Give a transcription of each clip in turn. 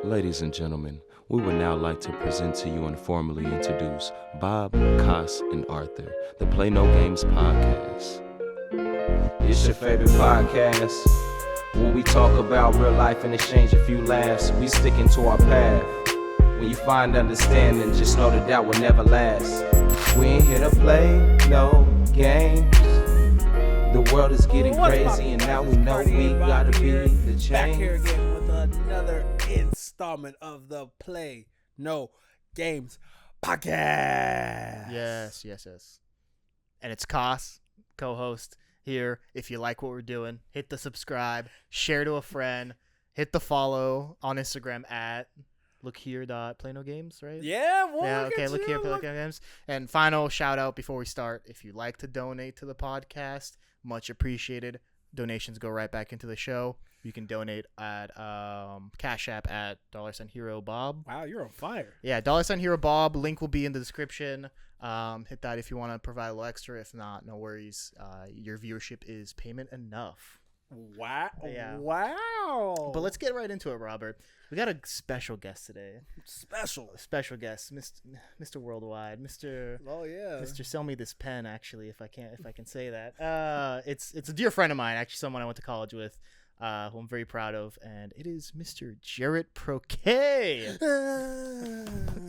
Ladies and gentlemen, we would now like to present to you and formally introduce Bob, Cos, and Arthur, the Play No Games podcast. It's your favorite podcast, where we talk about real life and exchange a few laughs. We sticking to our path. When you find understanding, just know that will never last. We ain't here to play no games. The world is getting crazy, and now we know we gotta be the change. Back here again with another installment of the Play No Games podcast. Yes. And it's Cos, co-host here. If you like what we're doing, hit the subscribe, share to a friend, hit the follow on Instagram at lookhere.playnogames, right? Look here, Play No Games. And final shout out before we start, if you'd like to donate to the podcast, much appreciated. Donations go right back into the show. You can donate at Cashapp at $herobob. Wow, you're on fire. Yeah, $herobob. Link will be in the description. Hit that if you want to provide a little extra. If not, no worries. Your viewership is payment enough. Wow. Yeah. Wow. But let's get right into it, Robert. We got a special guest today. Special guest, Mr. Worldwide, Mr. Oh yeah. Mr. Sell me this pen. Actually, if I can say that. It's a dear friend of mine. Actually, someone I went to college with. Who I'm very proud of, and it is Mr. Jaret Prokay.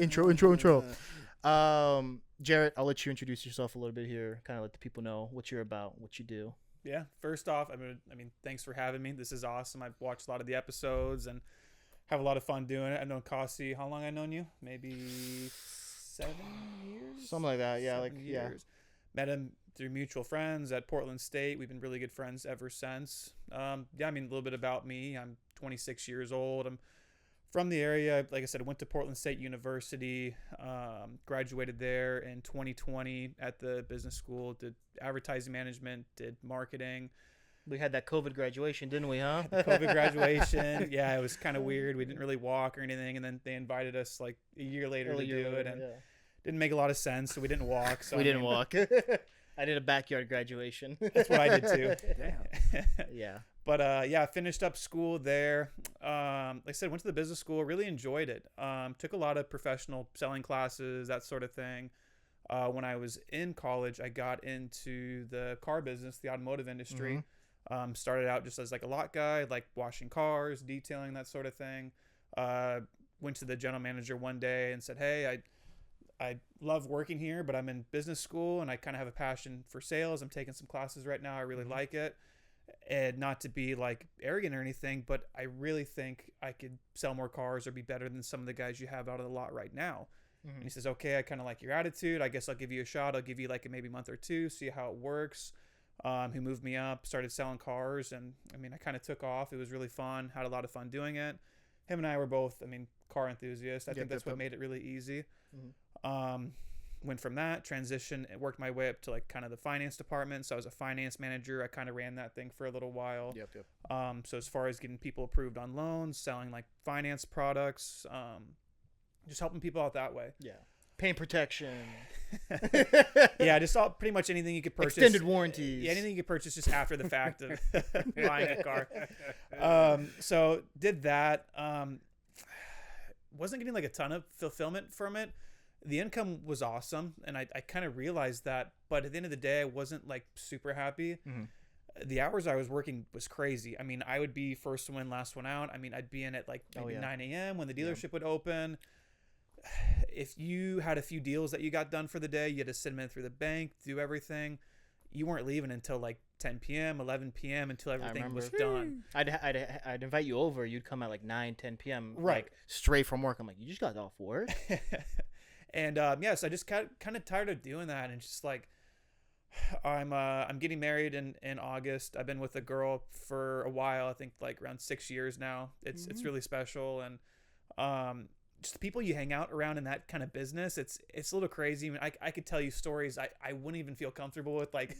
Intro. Jaret, I'll let you introduce yourself a little bit here. Kind of let the people know what you're about, what you do. Yeah. First off, I mean, thanks for having me. This is awesome. I've watched a lot of the episodes and have a lot of fun doing it. I've known Kasi. How long I known you? Maybe 7 years. Something like that. Yeah. 7 years. Met him through mutual friends at Portland State. We've been really good friends ever since. A little bit about me. I'm 26 years old. I'm from the area. Like I said, I went to Portland State University, graduated there in 2020 at the business school, did advertising management, did marketing. We had that COVID graduation, didn't we, huh? The COVID graduation. Yeah, it was kind of weird. We didn't really walk or anything. And then they invited us like a year later to do it. And didn't make a lot of sense. So we didn't walk. So we didn't walk. I did a backyard graduation. That's what I did too. Damn. Yeah. But I finished up school there. Like I said, went to the business school, really enjoyed it. Took a lot of professional selling classes, that sort of thing. When I was in college, I got into the car business, the automotive industry. Mm-hmm. Started out just as like a lot guy, like washing cars, detailing, that sort of thing. Went to the general manager one day and said, hey, I love working here, but I'm in business school and I kind of have a passion for sales. I'm taking some classes right now. I really like it. And not to be like arrogant or anything, but I really think I could sell more cars or be better than some of the guys you have out of the lot right now. Mm-hmm. And he says, okay, I kind of like your attitude. I guess I'll give you a shot. I'll give you like maybe a month or two, see how it works. He moved me up, started selling cars. And I kind of took off. It was really fun. Had a lot of fun doing it. Him and I were both, car enthusiasts. I think that's what made it really easy. Mm-hmm. Went from that, transition, and worked my way up to like kind of the finance department. So I was a finance manager. I kind of ran that thing for a little while. So as far as getting people approved on loans, selling like finance products, just helping people out that way. Yeah. Paint protection. Yeah, just pretty much anything you could purchase. Extended warranties. Yeah, anything you could purchase just after the fact of buying a car. So did that. Wasn't getting like a ton of fulfillment from it. The income was awesome, and I kind of realized that. But at the end of the day, I wasn't like super happy. Mm-hmm. The hours I was working was crazy. I would be first one in, last one out. I'd be in at like maybe 9 a.m. when the dealership would open. If you had a few deals that you got done for the day, you had to send them in through the bank, do everything. You weren't leaving until like 10 p.m., 11 p.m. until everything was done. I'd invite you over. You'd come at like 9, 10 p.m. Right. Like, straight from work. I'm like, you just got off work? And so I just kind of tired of doing that, and just like I'm getting married in August. I've been with a girl for a while. I think like around 6 years now. It's really special, and just the people you hang out around in that kind of business, it's a little crazy. I could tell you stories I wouldn't even feel comfortable with, like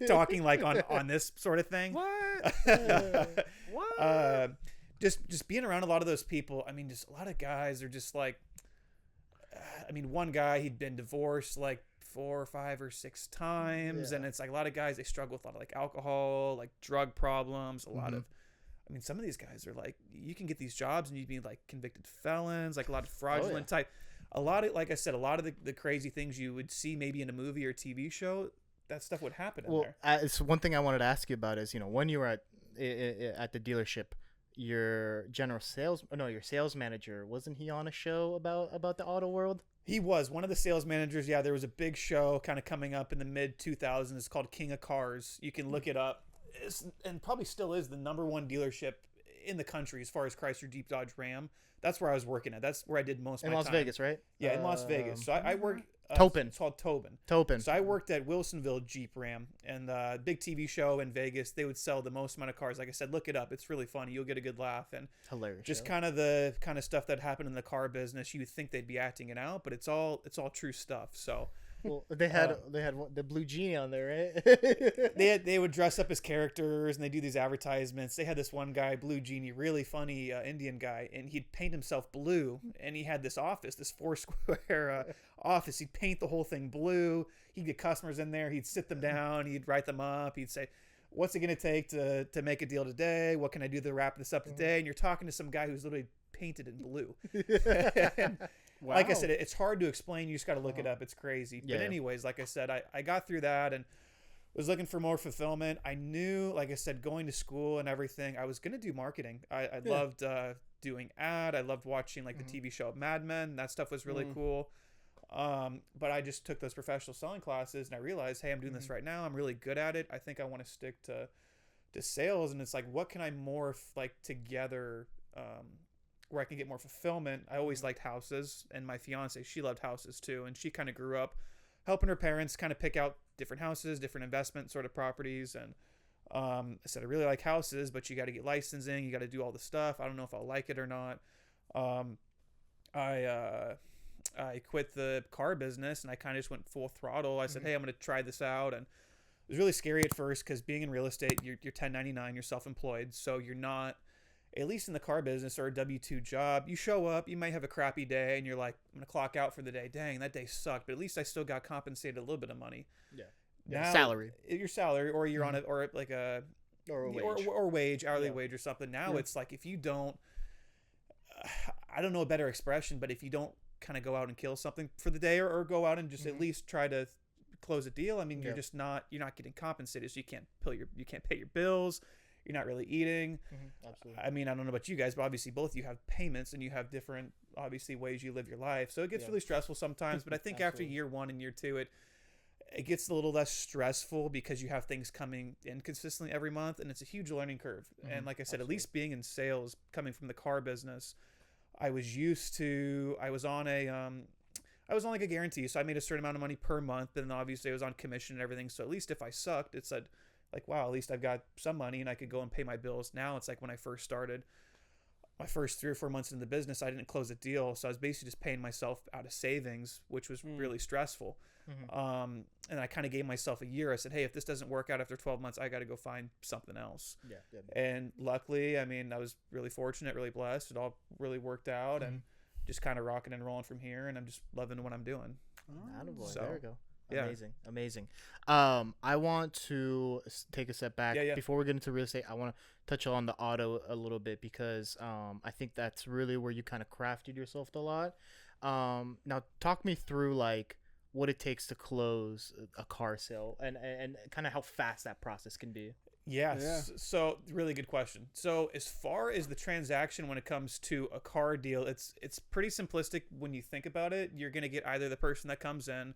talking like on this sort of thing. What? What? Just being around a lot of those people. Just a lot of guys are just like. One guy, he'd been divorced like 4 or 5 or 6 times, and it's like a lot of guys, they struggle with a lot of like alcohol, like drug problems, a lot of I mean, some of these guys are like, you can get these jobs and you'd be like convicted felons, like a lot of fraudulent type, a lot of, like I said, a lot of the crazy things you would see maybe in a movie or TV show, that stuff would happen in there. It's one thing I wanted to ask you about is, when you were at the dealership, your your sales manager, wasn't he on a show about the auto world? He was one of the sales managers. Yeah, there was a big show kind of coming up in the mid 2000s. It's called King of Cars. You can look it up. And probably still is the #1 dealership in the country as far as Chrysler, Jeep, Dodge, Ram. That's where I was working at. That's where I did most of my time. In Las Vegas, right? Yeah, in Las Vegas. So I worked... Topin. It's called Tobin. Topin. So I worked at Wilsonville Jeep Ram, and big TV show in Vegas. They would sell the most amount of cars. Like I said, look it up. It's really funny. You'll get a good laugh. And hilarious. Just kind of the kind of stuff that happened in the car business. You would think they'd be acting it out, but it's all true stuff. So... Well, they had the Blue Genie on there, right? they would dress up as characters and they do these advertisements. They had this one guy, Blue Genie, really funny Indian guy, and he'd paint himself blue. And he had this office, this 4-square office. He'd paint the whole thing blue. He'd get customers in there. He'd sit them down. He'd write them up. He'd say, "What's it going to take to make a deal today? What can I do to wrap this up today?" And you're talking to some guy who's literally painted in blue. Wow. Like I said, it's hard to explain. You just got to look it up. It's crazy. Yeah. But anyways, like I said, I got through that and was looking for more fulfillment. I knew, like I said, going to school and everything, I was going to do marketing. I loved doing ad. I loved watching like the TV show Mad Men. That stuff was really cool. But I just took those professional selling classes and I realized, hey, I'm doing this right now. I'm really good at it. I think I want to stick to sales. And it's like, what can I morph like together where I can get more fulfillment? I always liked houses, and my fiance, she loved houses too, and she kind of grew up helping her parents kind of pick out different houses, different investment sort of properties. And I said, I really like houses, but you got to get licensing, you got to do all the stuff. I don't know if I'll like it or not. I quit the car business and I kind of just went full throttle. I said, hey, I'm going to try this out. And it was really scary at first because being in real estate, you're 1099, you're self-employed, so you're not, at least in the car business or a W-2 job, you show up, you might have a crappy day and you're like, I'm going to clock out for the day. Dang, that day sucked, but at least I still got compensated a little bit of money. Yeah. Now, salary. Your salary, or you're on it, or like a wage, hourly wage or something. Now it's like, if you don't, I don't know a better expression, but if you don't kind of go out and kill something for the day or go out and just at least try to close a deal, I mean, you're not getting compensated, so you can't pay your bills. You're not really eating. Absolutely. I mean, I don't know about you guys, but obviously both of you have payments and you have different, obviously, ways you live your life. So it gets really stressful sometimes. But I think after year 1 and year 2, it gets a little less stressful because you have things coming in consistently every month, and it's a huge learning curve. And like I said, at least being in sales, coming from the car business, I was on like a guarantee. So I made a certain amount of money per month, and obviously I was on commission and everything. So at least if I sucked, it said, like, wow, at least I've got some money and I could go and pay my bills. Now it's like when I first started, my first 3 or 4 months in the business, I didn't close a deal. So I was basically just paying myself out of savings, which was really stressful. And I kind of gave myself a year. I said, hey, if this doesn't work out after 12 months, I got to go find something else. Yeah. And luckily, I mean, I was really fortunate, really blessed. It all really worked out and just kind of rocking and rolling from here. And I'm just loving what I'm doing. So, there we go. Amazing. I want to take a step back before we get into real estate. I want to touch on the auto a little bit because I think that's really where you kind of crafted yourself a lot. Now talk me through like what it takes to close a car sale and kind of how fast that process can be. Yes. So really good question. So as far as the transaction, when it comes to a car deal, it's pretty simplistic when you think about it. You're going to get either the person that comes in,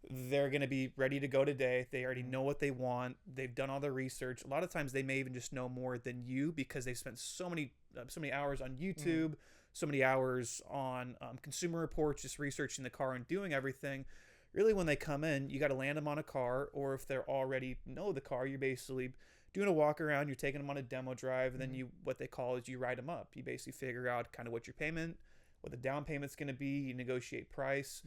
they're going to be ready to go today. They already know what they want. They've done all their research. A lot of times they may even just know more than you because they spent so many hours on YouTube, so many hours on Consumer Reports, just researching the car and doing everything. Really, when they come in, you got to land them on a car, or if they're already know the car, you're basically doing a walk around. You're taking them on a demo drive, and then what they call is you write them up. You basically figure out kind of what your payment, what the down payment's going to be. You negotiate price.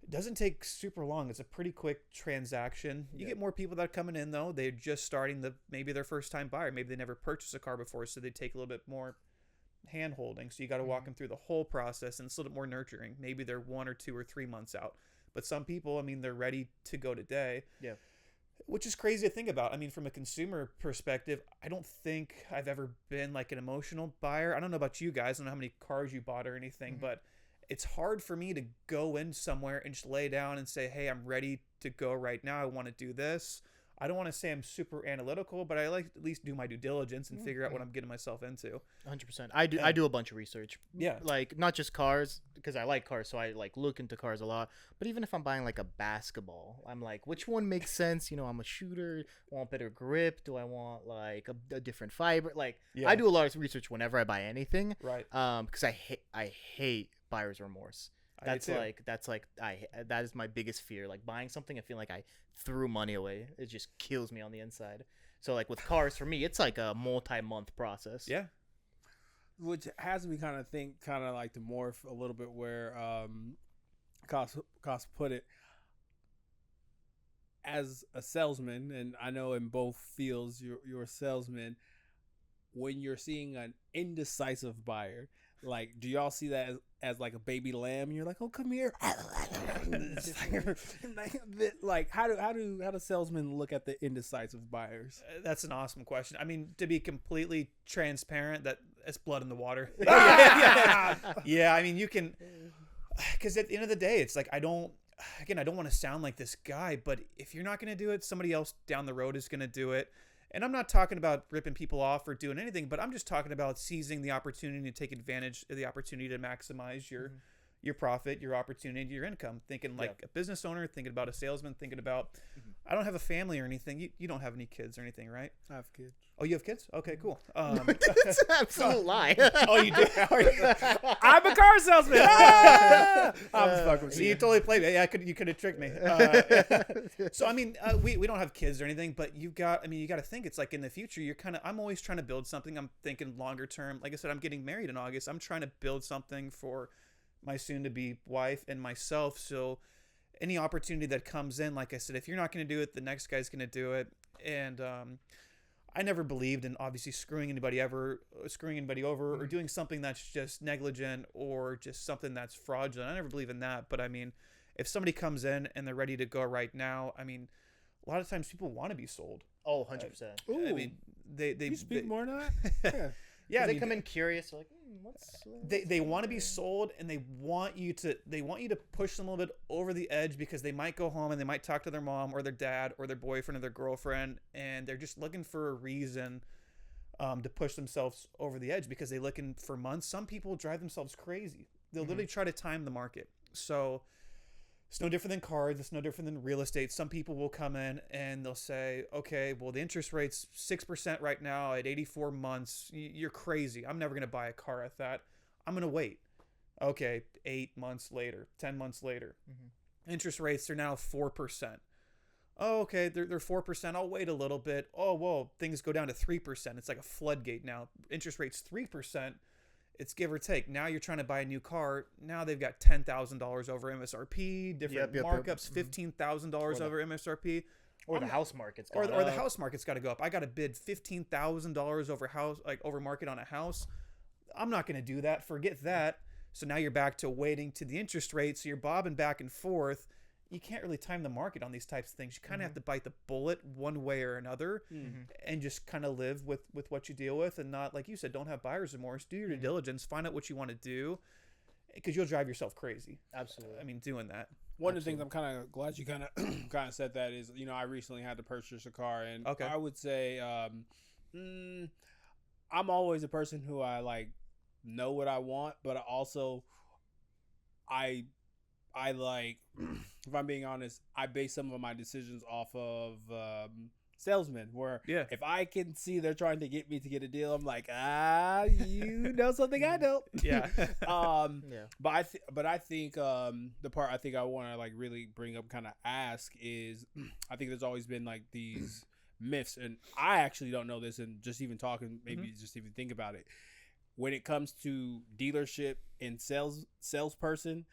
It doesn't take super long. It's a pretty quick transaction. You get more people that are coming in, though. They're just starting maybe their first time buyer. Maybe they never purchased a car before, so they take a little bit more hand holding. So you got to walk them through the whole process, and it's a little bit more nurturing. Maybe they're 1 or 2 or 3 months out. But some people, I mean, they're ready to go today. Yeah. Which is crazy to think about. I mean, from a consumer perspective, I don't think I've ever been like an emotional buyer. I don't know about you guys. I don't know how many cars you bought or anything, but it's hard for me to go in somewhere and just lay down and say, hey, I'm ready to go right now. I want to do this. I don't want to say I'm super analytical, but I like to at least do my due diligence and figure out what I'm getting myself into. 100%. I do a bunch of research. Yeah. Like, not just cars, because I like cars, so I like look into cars a lot. But even if I'm buying like a basketball, I'm like, which one makes sense? You know, I'm a shooter. I want better grip. Do I want like a different fiber? Like, Yeah. I do a lot of research whenever I buy anything. Right. Because I hate buyer's remorse. I do too. That is my biggest fear. Like, buying something, I feel like I threw money away. It just kills me on the inside. So like with cars, for me, it's like a multi-month process. Yeah. Which has me kind of like to morph a little bit where Cost put it. As a salesman, and I know in both fields you're a salesman, when you're seeing an indecisive buyer, like, do y'all see that as like a baby lamb? You're like, oh, come here. Like, how do salesmen look at the indecisive buyers? That's an awesome question. I mean, to be completely transparent, that it's blood in the water. Yeah. I mean, you can, because at the end of the day, it's like, I don't want to sound like this guy, but if you're not going to do it, somebody else down the road is going to do it. And I'm not talking about ripping people off or doing anything, but I'm just talking about seizing the opportunity to take advantage of the opportunity to maximize your profit, your opportunity, your income. Thinking like a business owner, thinking about a salesman, thinking about, I don't have a family or anything. You don't have any kids or anything, right? I have kids. Oh, you have kids? Okay, cool. It's an absolute lie. Oh, you do? I'm a car salesman. I'm just fucking with So you totally played me. Yeah, you could have tricked me. So I mean, we don't have kids or anything, but you got to think it's like in the future. I'm always trying to build something. I'm thinking longer term. Like I said, I'm getting married in August. I'm trying to build something for my soon-to-be wife and myself. So any opportunity that comes in, like I said, if you're not going to do it, the next guy's going to do it. And I never believed in obviously screwing anybody over or doing something that's just negligent or just something that's fraudulent. I never believe in that. But I mean, if somebody comes in and they're ready to go right now, I mean, a lot of times people want to be sold. Oh, 100%. Ooh. I mean, You speak more than that? Yeah, They come in curious, like, they want to be sold, and they want you to push them a little bit over the edge, because they might go home and they might talk to their mom or their dad or their boyfriend or their girlfriend, and they're just looking for a reason to push themselves over the edge, because they're looking for months. Some people drive themselves crazy. They'll literally try to time the market. So it's no different than cars. It's no different than real estate. Some people will come in and they'll say, okay, well, the interest rate's 6% right now at 84 months. You're crazy. I'm never going to buy a car at that. I'm going to wait. Okay, 8 months later, 10 months later. Interest rates are now 4%. Oh, okay, they're 4%. I'll wait a little bit. Oh, whoa, things go down to 3%. It's like a floodgate now. Interest rate's 3%. It's give or take. Now you're trying to buy a new car. Now they've got $10,000 over MSRP, different markups, $15,000 over MSRP. Or the house market's or the house market's got to go up. I got to bid $15,000 over market on a house. I'm not going to do that. Forget that. So now you're back to waiting to the interest rate. So you're bobbing back and forth. You can't really time the market on these types of things. You kind of have to bite the bullet one way or another and just kind of live with what you deal with, and not, like you said, don't have buyer's remorse. Do your due diligence. Find out what you want to do, because you'll drive yourself crazy. Absolutely. I mean, doing that. One of the things I'm kind of glad you kind of said that is, I recently had to purchase a car, and I would say I'm always a person who I like know what I want, but I also I like, if I'm being honest, I base some of my decisions off of salesmen, where if I can see they're trying to get me to get a deal, I'm like, you know something I don't. But I think the part I think I want to like really bring up, kind of ask, is I think there's always been like these myths, and I actually don't know this, and just even talking, maybe just even think about it. When it comes to dealership and salesperson,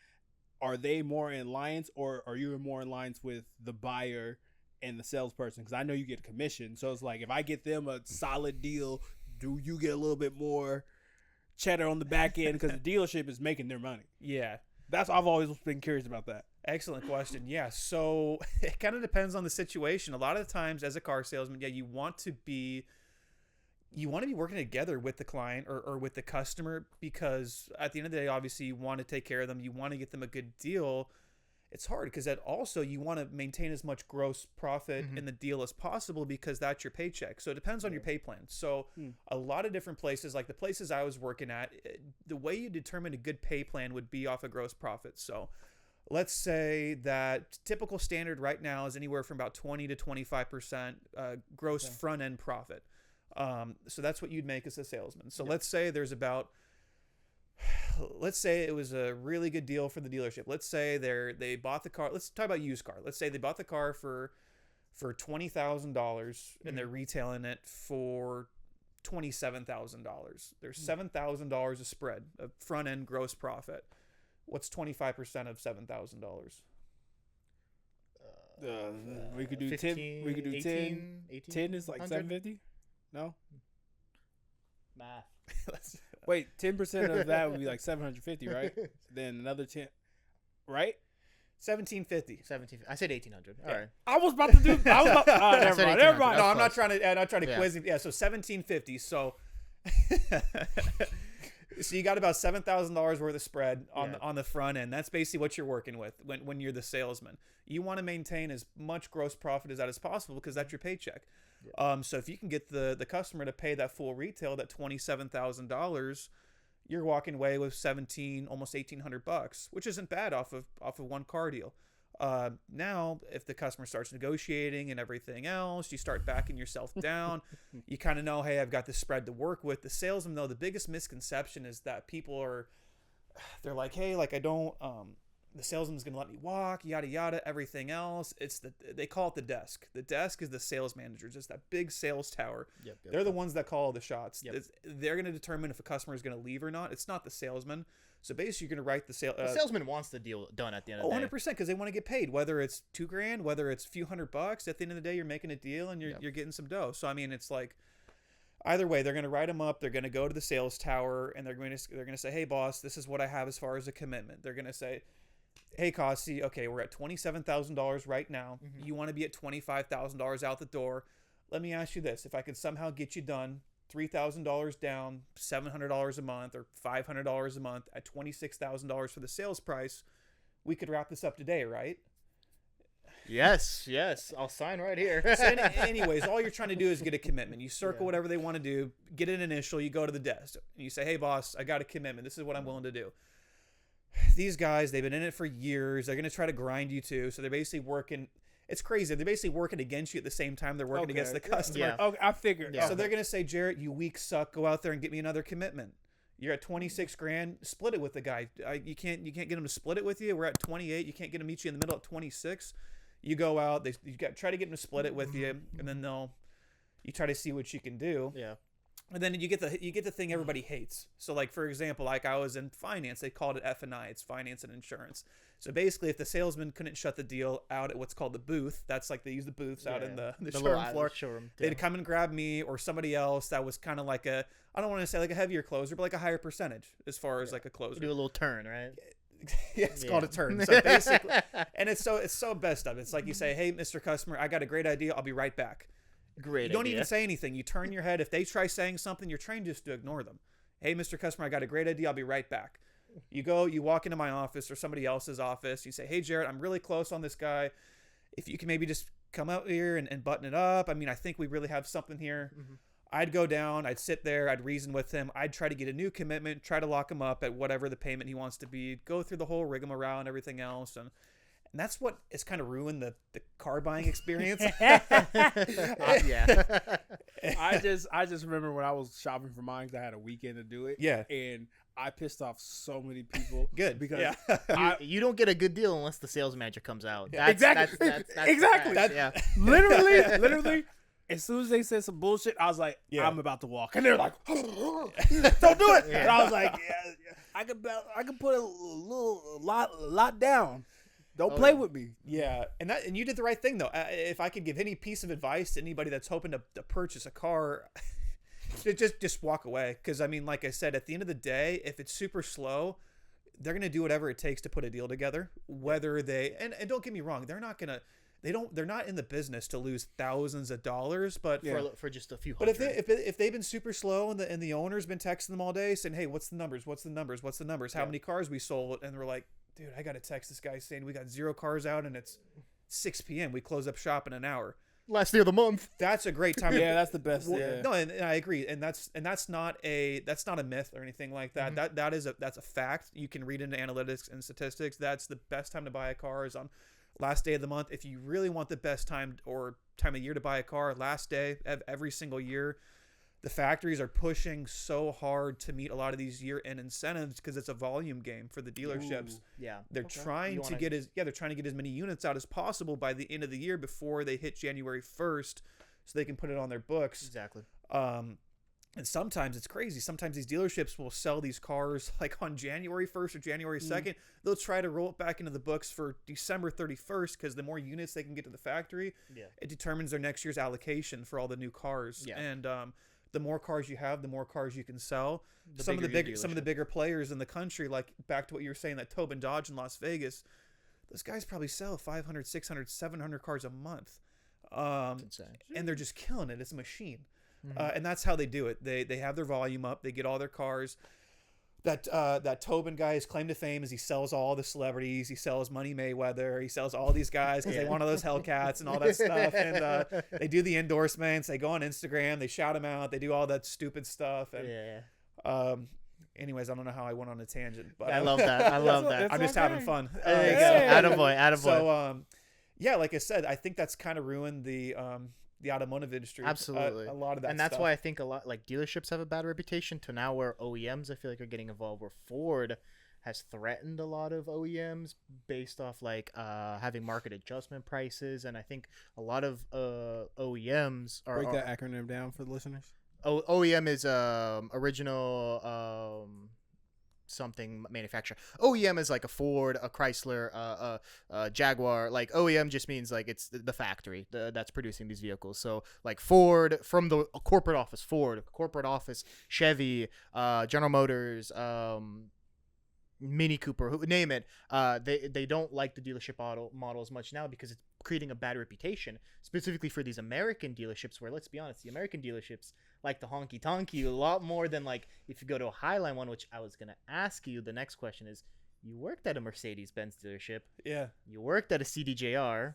are they more in lines, or are you more in lines with the buyer and the salesperson? Because I know you get a commission. So it's like, if I get them a solid deal, do you get a little bit more cheddar on the back end? Because the dealership is making their money. Yeah. I've always been curious about that. Excellent question. Yeah, so it kind of depends on the situation. A lot of the times as a car salesman, yeah, you want to be working together with the client or with the customer, because at the end of the day, obviously you want to take care of them. You want to get them a good deal. It's hard because that also you want to maintain as much gross profit in the deal as possible, because that's your paycheck. So it depends on your pay plan. So a lot of different places, like the places I was working at, the way you determine a good pay plan would be off of gross profit. So let's say that typical standard right now is anywhere from about 20 to 25% gross front end profit. So that's what you'd make as a salesman. So let's say let's say it was a really good deal for the dealership. Let's say they bought the car. Let's talk about used car. Let's say they bought the car for $20,000 and they're retailing it for $27,000. There's $7,000 of spread of front end gross profit. What's 25% of $7,000? We could do 15, 10. We could do 18, 10. 10 is like 750. No. Math. Wait, 10% of that would be like 750, right? Then another 10, right? 1750. 17. I said 1800. All right. I was about to do. Never mind. Never mind. No, That's I'm not close. trying to quiz him. Yeah, so 1750. So so you got about $7,000 worth of spread on the front end. That's basically what you're working with when you're the salesman. You want to maintain as much gross profit as that as possible, because that's your paycheck. So if you can get the customer to pay that full retail, that $27,000, you're walking away with almost $1,800, which isn't bad off of one car deal. Now, if the customer starts negotiating and everything else, you start backing yourself down. You kind of know, hey, I've got this spread to work with. The salesman, though, the biggest misconception is that they're like, hey, like I don't, the salesman's going to let me walk, yada, yada, everything else. They call it the desk. The desk is the sales manager, just that big sales tower. Yep. They're the ones that call all the shots. Yep. They're going to determine if a customer is going to leave or not. It's not the salesman. So basically, you're going to write the The salesman wants the deal done at the end of the day. 100%, because they want to get paid, whether it's $2,000, whether it's a few $100. At the end of the day, you're making a deal and you're getting some dough. So I mean, it's like either way, they're going to write them up. They're going to go to the sales tower and they're going to say, hey boss, this is what I have as far as a commitment. They're going to say, hey Costy, okay, we're at $27,000 right now. You want to be at $25,000 out the door. Let me ask you this: if I could somehow get you done $3,000 down, $700 a month, or $500 a month at $26,000 for the sales price, we could wrap this up today, right? Yes. I'll sign right here. So anyways, all you're trying to do is get a commitment. You circle whatever they want to do, get an initial, you go to the desk, and you say, hey boss, I got a commitment. This is what I'm willing to do. These guys, they've been in it for years. They're going to try to grind you too. So they're basically working. It's crazy. They're basically working against you at the same time they're working against the customer. Yeah. Okay, I figured. Yeah. So they're going to say, Jaret, you weak suck. Go out there and get me another commitment. You're at $26,000. Split it with the guy. You can't get him to split it with you. We're at 28. You can't get him to meet you in the middle at 26. You go out. Try to get him to split it with you, and then you try to see what you can do. Yeah. And then you get the thing everybody hates. So like, for example, like I was in finance, they called it F&I. It's finance and insurance. So basically, if the salesman couldn't shut the deal out at what's called the booth, that's like they use the booths out in the showroom floor. They'd come and grab me or somebody else that was kind of like I don't want to say like a heavier closer, but like a higher percentage as far as like a closer. Do a little turn, right? Yeah, it's called a turn. So basically, and it's so best of. It's like you say, hey, Mr. Customer, I got a great idea. I'll be right back. Great. You don't even say anything. You turn your head. If they try saying something, you're trained just to ignore them. Hey, Mr. Customer, I got a great idea. I'll be right back. You walk into my office or somebody else's office. You say, hey, Jaret, I'm really close on this guy. If you can maybe just come out here and button it up. I mean, I think we really have something here. I'd go down. I'd sit there. I'd reason with him. I'd try to get a new commitment, try to lock him up at whatever the payment he wants to be, go through the whole rigmarole and everything else. And that's what has kind of ruined the car buying experience. Yeah. I just remember when I was shopping for mine, 'cause I had a weekend to do it. Yeah. And I pissed off so many people. Good. Because You don't get a good deal unless the sales manager comes out. Yeah. Exactly. Exactly. Yeah. literally, as soon as they said some bullshit, I was like, Yeah. I'm about to walk. And they're like, don't do it. And I was like, yeah, I could put a lot down. Don't play with me. Yeah, and you did the right thing though. If I could give any piece of advice to anybody that's hoping to purchase a car, just walk away. Because I mean, like I said, at the end of the day, if it's super slow, they're gonna do whatever it takes to put a deal together. Whether they and don't get me wrong, they're not gonna. They're not in the business to lose thousands of dollars, but for just a few but hundred. if they've been super slow and the owner's been texting them all day saying, hey, what's the numbers, how many cars we sold, and we're like, dude, I gotta text this guy saying we got 0 cars out and it's 6 p.m. we close up shop in an hour. Last day of the month. That's a great time. Yeah, that's the best. Well, Yeah. No, and I agree, and that's not a myth or anything like that. That's a fact. You can read into analytics and statistics. That's the best time to buy a car is on last day of the month. If you really want the best time or time of year to buy a car, last day of every single year. The factories are pushing so hard to meet a lot of these year-end incentives because it's a volume game for the dealerships. Ooh, yeah, they're trying to get as many units out as possible by the end of the year before they hit January 1st, so they can put it on their books. Exactly. And sometimes it's crazy. Sometimes these dealerships will sell these cars like on January 1st or January 2nd. They'll try to roll it back into the books for December 31st because the more units they can get to the factory, it determines their next year's allocation for all the new cars. Yeah. And the more cars you have, the more cars you can sell. Some of the bigger players in the country, like back to what you were saying, that Tobin Dodge in Las Vegas, those guys probably sell 500, 600, 700 cars a month. That's insane. And they're just killing it. It's a machine. And that's how they do it. They have their volume up. They get all their cars. That Tobin guy, his claim to fame is he sells all the celebrities. He sells Money Mayweather. He sells all these guys because they want all those Hellcats and all that stuff. And they do the endorsements. They go on Instagram. They shout them out. They do all that stupid stuff. And anyways, I don't know how I went on a tangent, but I love that. I love that. I'm just having fun. There you go. Attaboy. So like I said, I think that's kind of ruined the automotive industry. Absolutely. A lot of that and that's stuff. why I think a lot like dealerships have a bad reputation to now where OEMs I feel like are getting involved, where Ford has threatened a lot of OEMs based off like having market adjustment prices. And I think a lot of OEMs are Break that acronym down for the listeners. OEM is original something manufacturer. OEM is like a Ford, a Chrysler, a Jaguar. Like OEM just means like it's the factory that's producing these vehicles. So like Ford from the corporate office, Chevy, General Motors, Mini Cooper, name it. They don't like the dealership model as much now because it's creating a bad reputation, specifically for these American dealerships where, let's be honest, the American dealerships like the honky tonky a lot more than like if you go to a Highline one, which I was going to ask you. The next question is, you worked at a Mercedes-Benz dealership. Yeah. You worked at a CDJR.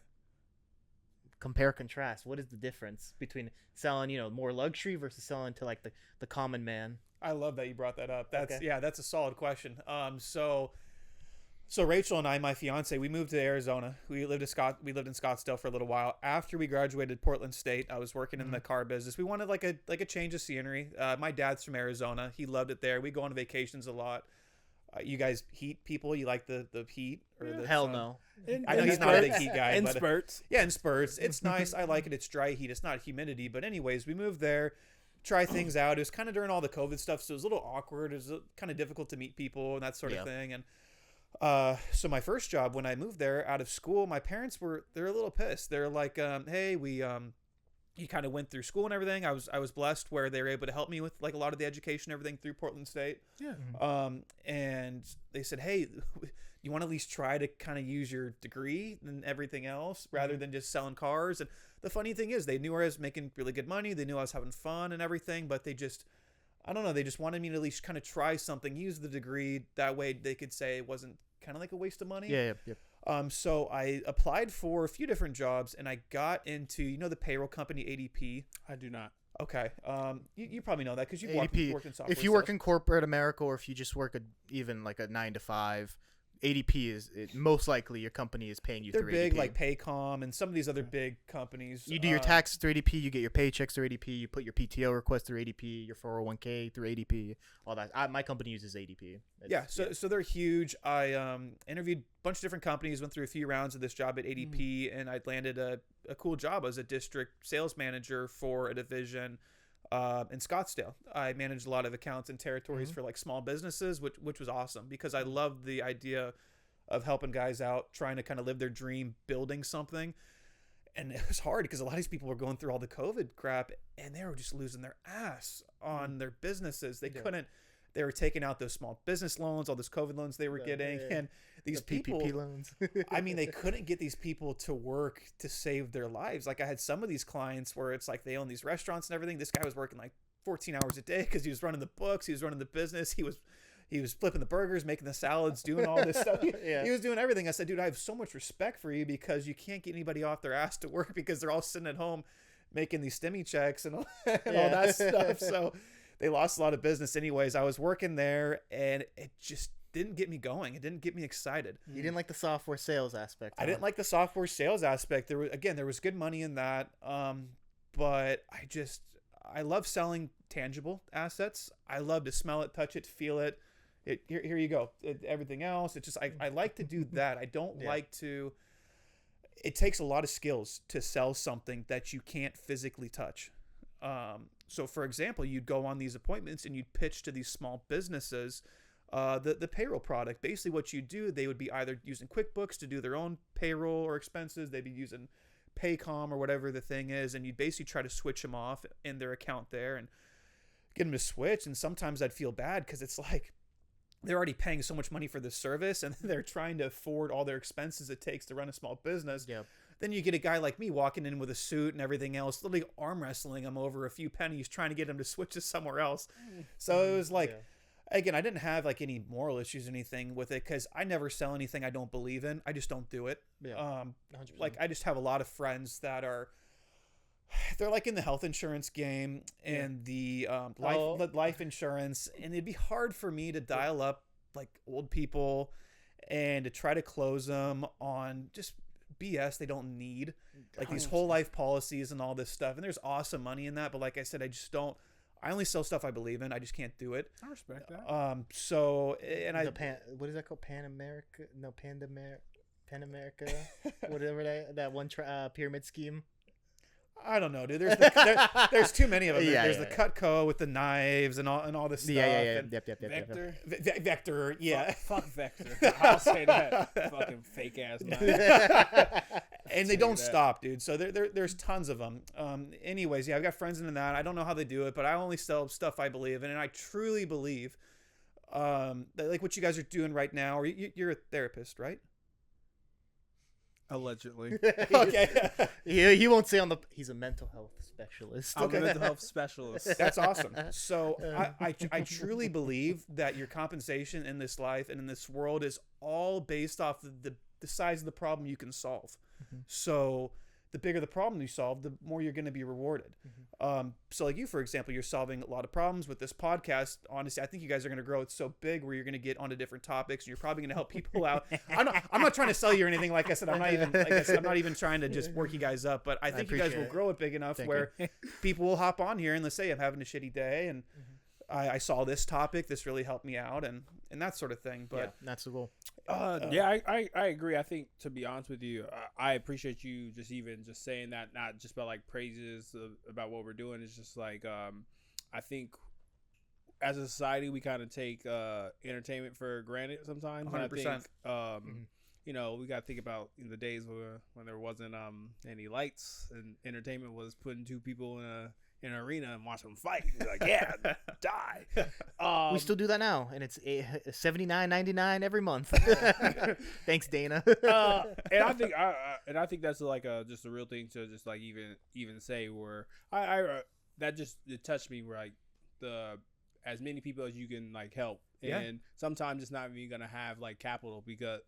Compare, contrast. What is the difference between selling, more luxury versus selling to like the common man? I love that you brought that up. That's a solid question. So Rachel and I, my fiance, we moved to Arizona. We lived in Scottsdale for a little while. After we graduated Portland State, I was working in the car business. We wanted like a change of scenery. My dad's from Arizona. He loved it there. We go on vacations a lot. You guys heat people? You like the heat or the Hell sun? no. I know he's not a big heat guy. In but, spurts. Yeah, in spurts. It's nice. I like it. It's dry heat. It's not humidity. But anyways, we moved there. Try things out. It was kind of during all the COVID stuff, so it was a little awkward. It was kind of difficult to meet people and that sort of thing. And so my first job when I moved there out of school, my parents they're a little pissed. They're like, hey, you kind of went through school and everything. I was blessed where they were able to help me with like a lot of the education, everything through Portland State. Yeah. And they said, hey, you want to at least try to kind of use your degree and everything else rather than just selling cars. And the funny thing is they knew I was making really good money. They knew I was having fun and everything, but they just, I don't know. They just wanted me to at least kind of try something, use the degree. That way they could say it wasn't kind of like a waste of money. Yeah. So I applied for a few different jobs and I got into, the payroll company ADP. I do not. Okay. You probably know that because you've ADP, worked in software. if you work in corporate America or if you just work even like a 9 to 5, ADP is most likely your company is paying you They're through big ADP. like Paycom and some of these other big companies. You do your taxes through ADP, you get your paychecks through ADP, you put your PTO request through ADP, your 401k through ADP, all that. My company uses ADP. So they're huge. I interviewed a bunch of different companies, went through a few rounds of this job at ADP, and I landed a cool job as a district sales manager for a division in Scottsdale. I managed a lot of accounts and territories for like small businesses, which was awesome because I loved the idea of helping guys out, trying to kind of live their dream, building something. And it was hard because a lot of these people were going through all the COVID crap and they were just losing their ass on their businesses. They couldn't They were taking out those small business loans, all those COVID loans they were getting. And these the people, PPP loans. I mean, they couldn't get these people to work to save their lives. Like I had some of these clients where it's like they own these restaurants and everything. This guy was working like 14 hours a day because he was running the books. He was running the business. He was flipping the burgers, making the salads, doing all this stuff. He was doing everything. I said, dude, I have so much respect for you because you can't get anybody off their ass to work because they're all sitting at home making these stimmy checks and all that stuff. So they lost a lot of business anyways. I was working there and it just didn't get me going. It didn't get me excited. You didn't like the software sales aspect. I didn't like the software sales aspect. There was good money in that. But I love selling tangible assets. I love to smell it, touch it, feel it. Here you go. Everything else, it's just I like to do that. I don't like to. It takes a lot of skills to sell something that you can't physically touch. So, for example, you'd go on these appointments and you'd pitch to these small businesses the payroll product. Basically, what you do, they would be either using QuickBooks to do their own payroll or expenses. They'd be using Paycom or whatever the thing is, and you'd basically try to switch them off in their account there and get them to switch. And sometimes I'd feel bad because it's like, they're already paying so much money for this service and they're trying to afford all their expenses it takes to run a small business. Yep. Then you get a guy like me walking in with a suit and everything else, literally arm wrestling him over a few pennies, trying to get him to switch to somewhere else. So it was like, again, I didn't have like any moral issues or anything with it because I never sell anything I don't believe in. I just don't do it. Yeah. Like I just have a lot of friends that they're like in the health insurance game and the life insurance, and it'd be hard for me to dial up like old people and to try to close them on just BS they don't need, like these whole life policies and all this stuff. And there's awesome money in that, but like I said, I only sell stuff I believe in. I just can't do it. I respect that. So and what is that called? Pan America? No, Pan America. Whatever that one pyramid scheme. I don't know, dude. There's too many of them. There's the Cutco with the knives and all this stuff. Yeah. Vector. Vector. Yeah. Fuck Vector. I'll say that. Fucking fake ass knife. And they don't stop, dude. So there's tons of them. Anyways, I've got friends in that. I don't know how they do it, but I only sell stuff I believe in, and I truly believe that, like what you guys are doing right now. Or you're a therapist, right? Allegedly. Okay. He won't say he's a mental health specialist. I'm a mental health specialist. That's awesome. So I truly believe that your compensation in this life and in this world is all based off the size of the problem you can solve. So the bigger the problem you solve, the more you're going to be rewarded. So like you, for example, you're solving a lot of problems with this podcast. Honestly, I think you guys are going to grow it so big where you're going to get onto different topics and you're probably going to help people out. I'm not trying to sell you or anything. Like I said, I'm not even trying to just work you guys up, but I think you guys will grow it big enough where people will hop on here and let's say I'm having a shitty day and I saw this topic, this really helped me out and that sort of thing. But that's the goal. I agree. I think, to be honest with you, I appreciate you just saying that, not just about like praises about what we're doing. It's just like I think as a society we kind of take entertainment for granted sometimes. 100%. And I think you know, we got to think about the days when there wasn't any lights and entertainment was putting two people in an arena and watch them fight. Like, yeah, die. We still do that now, and it's $79.99 every month. Thanks, Dana. And I think that's like just a real thing to just like even say where that just it touched me where like as many people as you can like help, and sometimes it's not even gonna have like capital because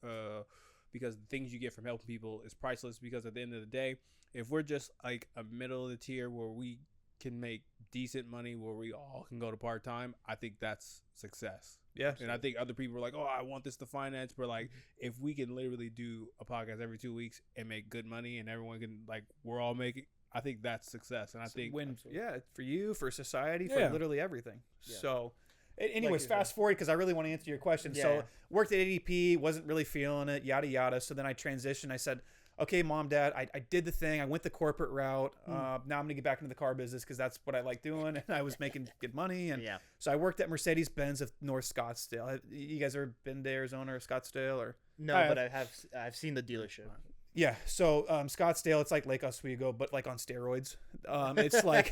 the things you get from helping people is priceless. Because at the end of the day, if we're just like a middle of the tier where we can make decent money, where we all can go to part-time, I think that's success. Yeah. And I think other people are like, oh, I want this to finance, but like if we can literally do a podcast every 2 weeks and make good money and everyone can like we're all making, I think that's success. And I think for you, for society, for literally everything. So anyways, like fast forward because I really want to answer your question. So worked at ADP, wasn't really feeling it, yada yada. So then I transitioned. I said, okay, Mom, Dad, I did the thing. I went the corporate route. Now I'm going to get back into the car business because that's what I like doing. And I was making good money. And so I worked at Mercedes-Benz of North Scottsdale. You guys ever been to Arizona or Scottsdale? Or No, but I've seen the dealership. Yeah, so Scottsdale, it's like Lake Oswego, but like on steroids. It's like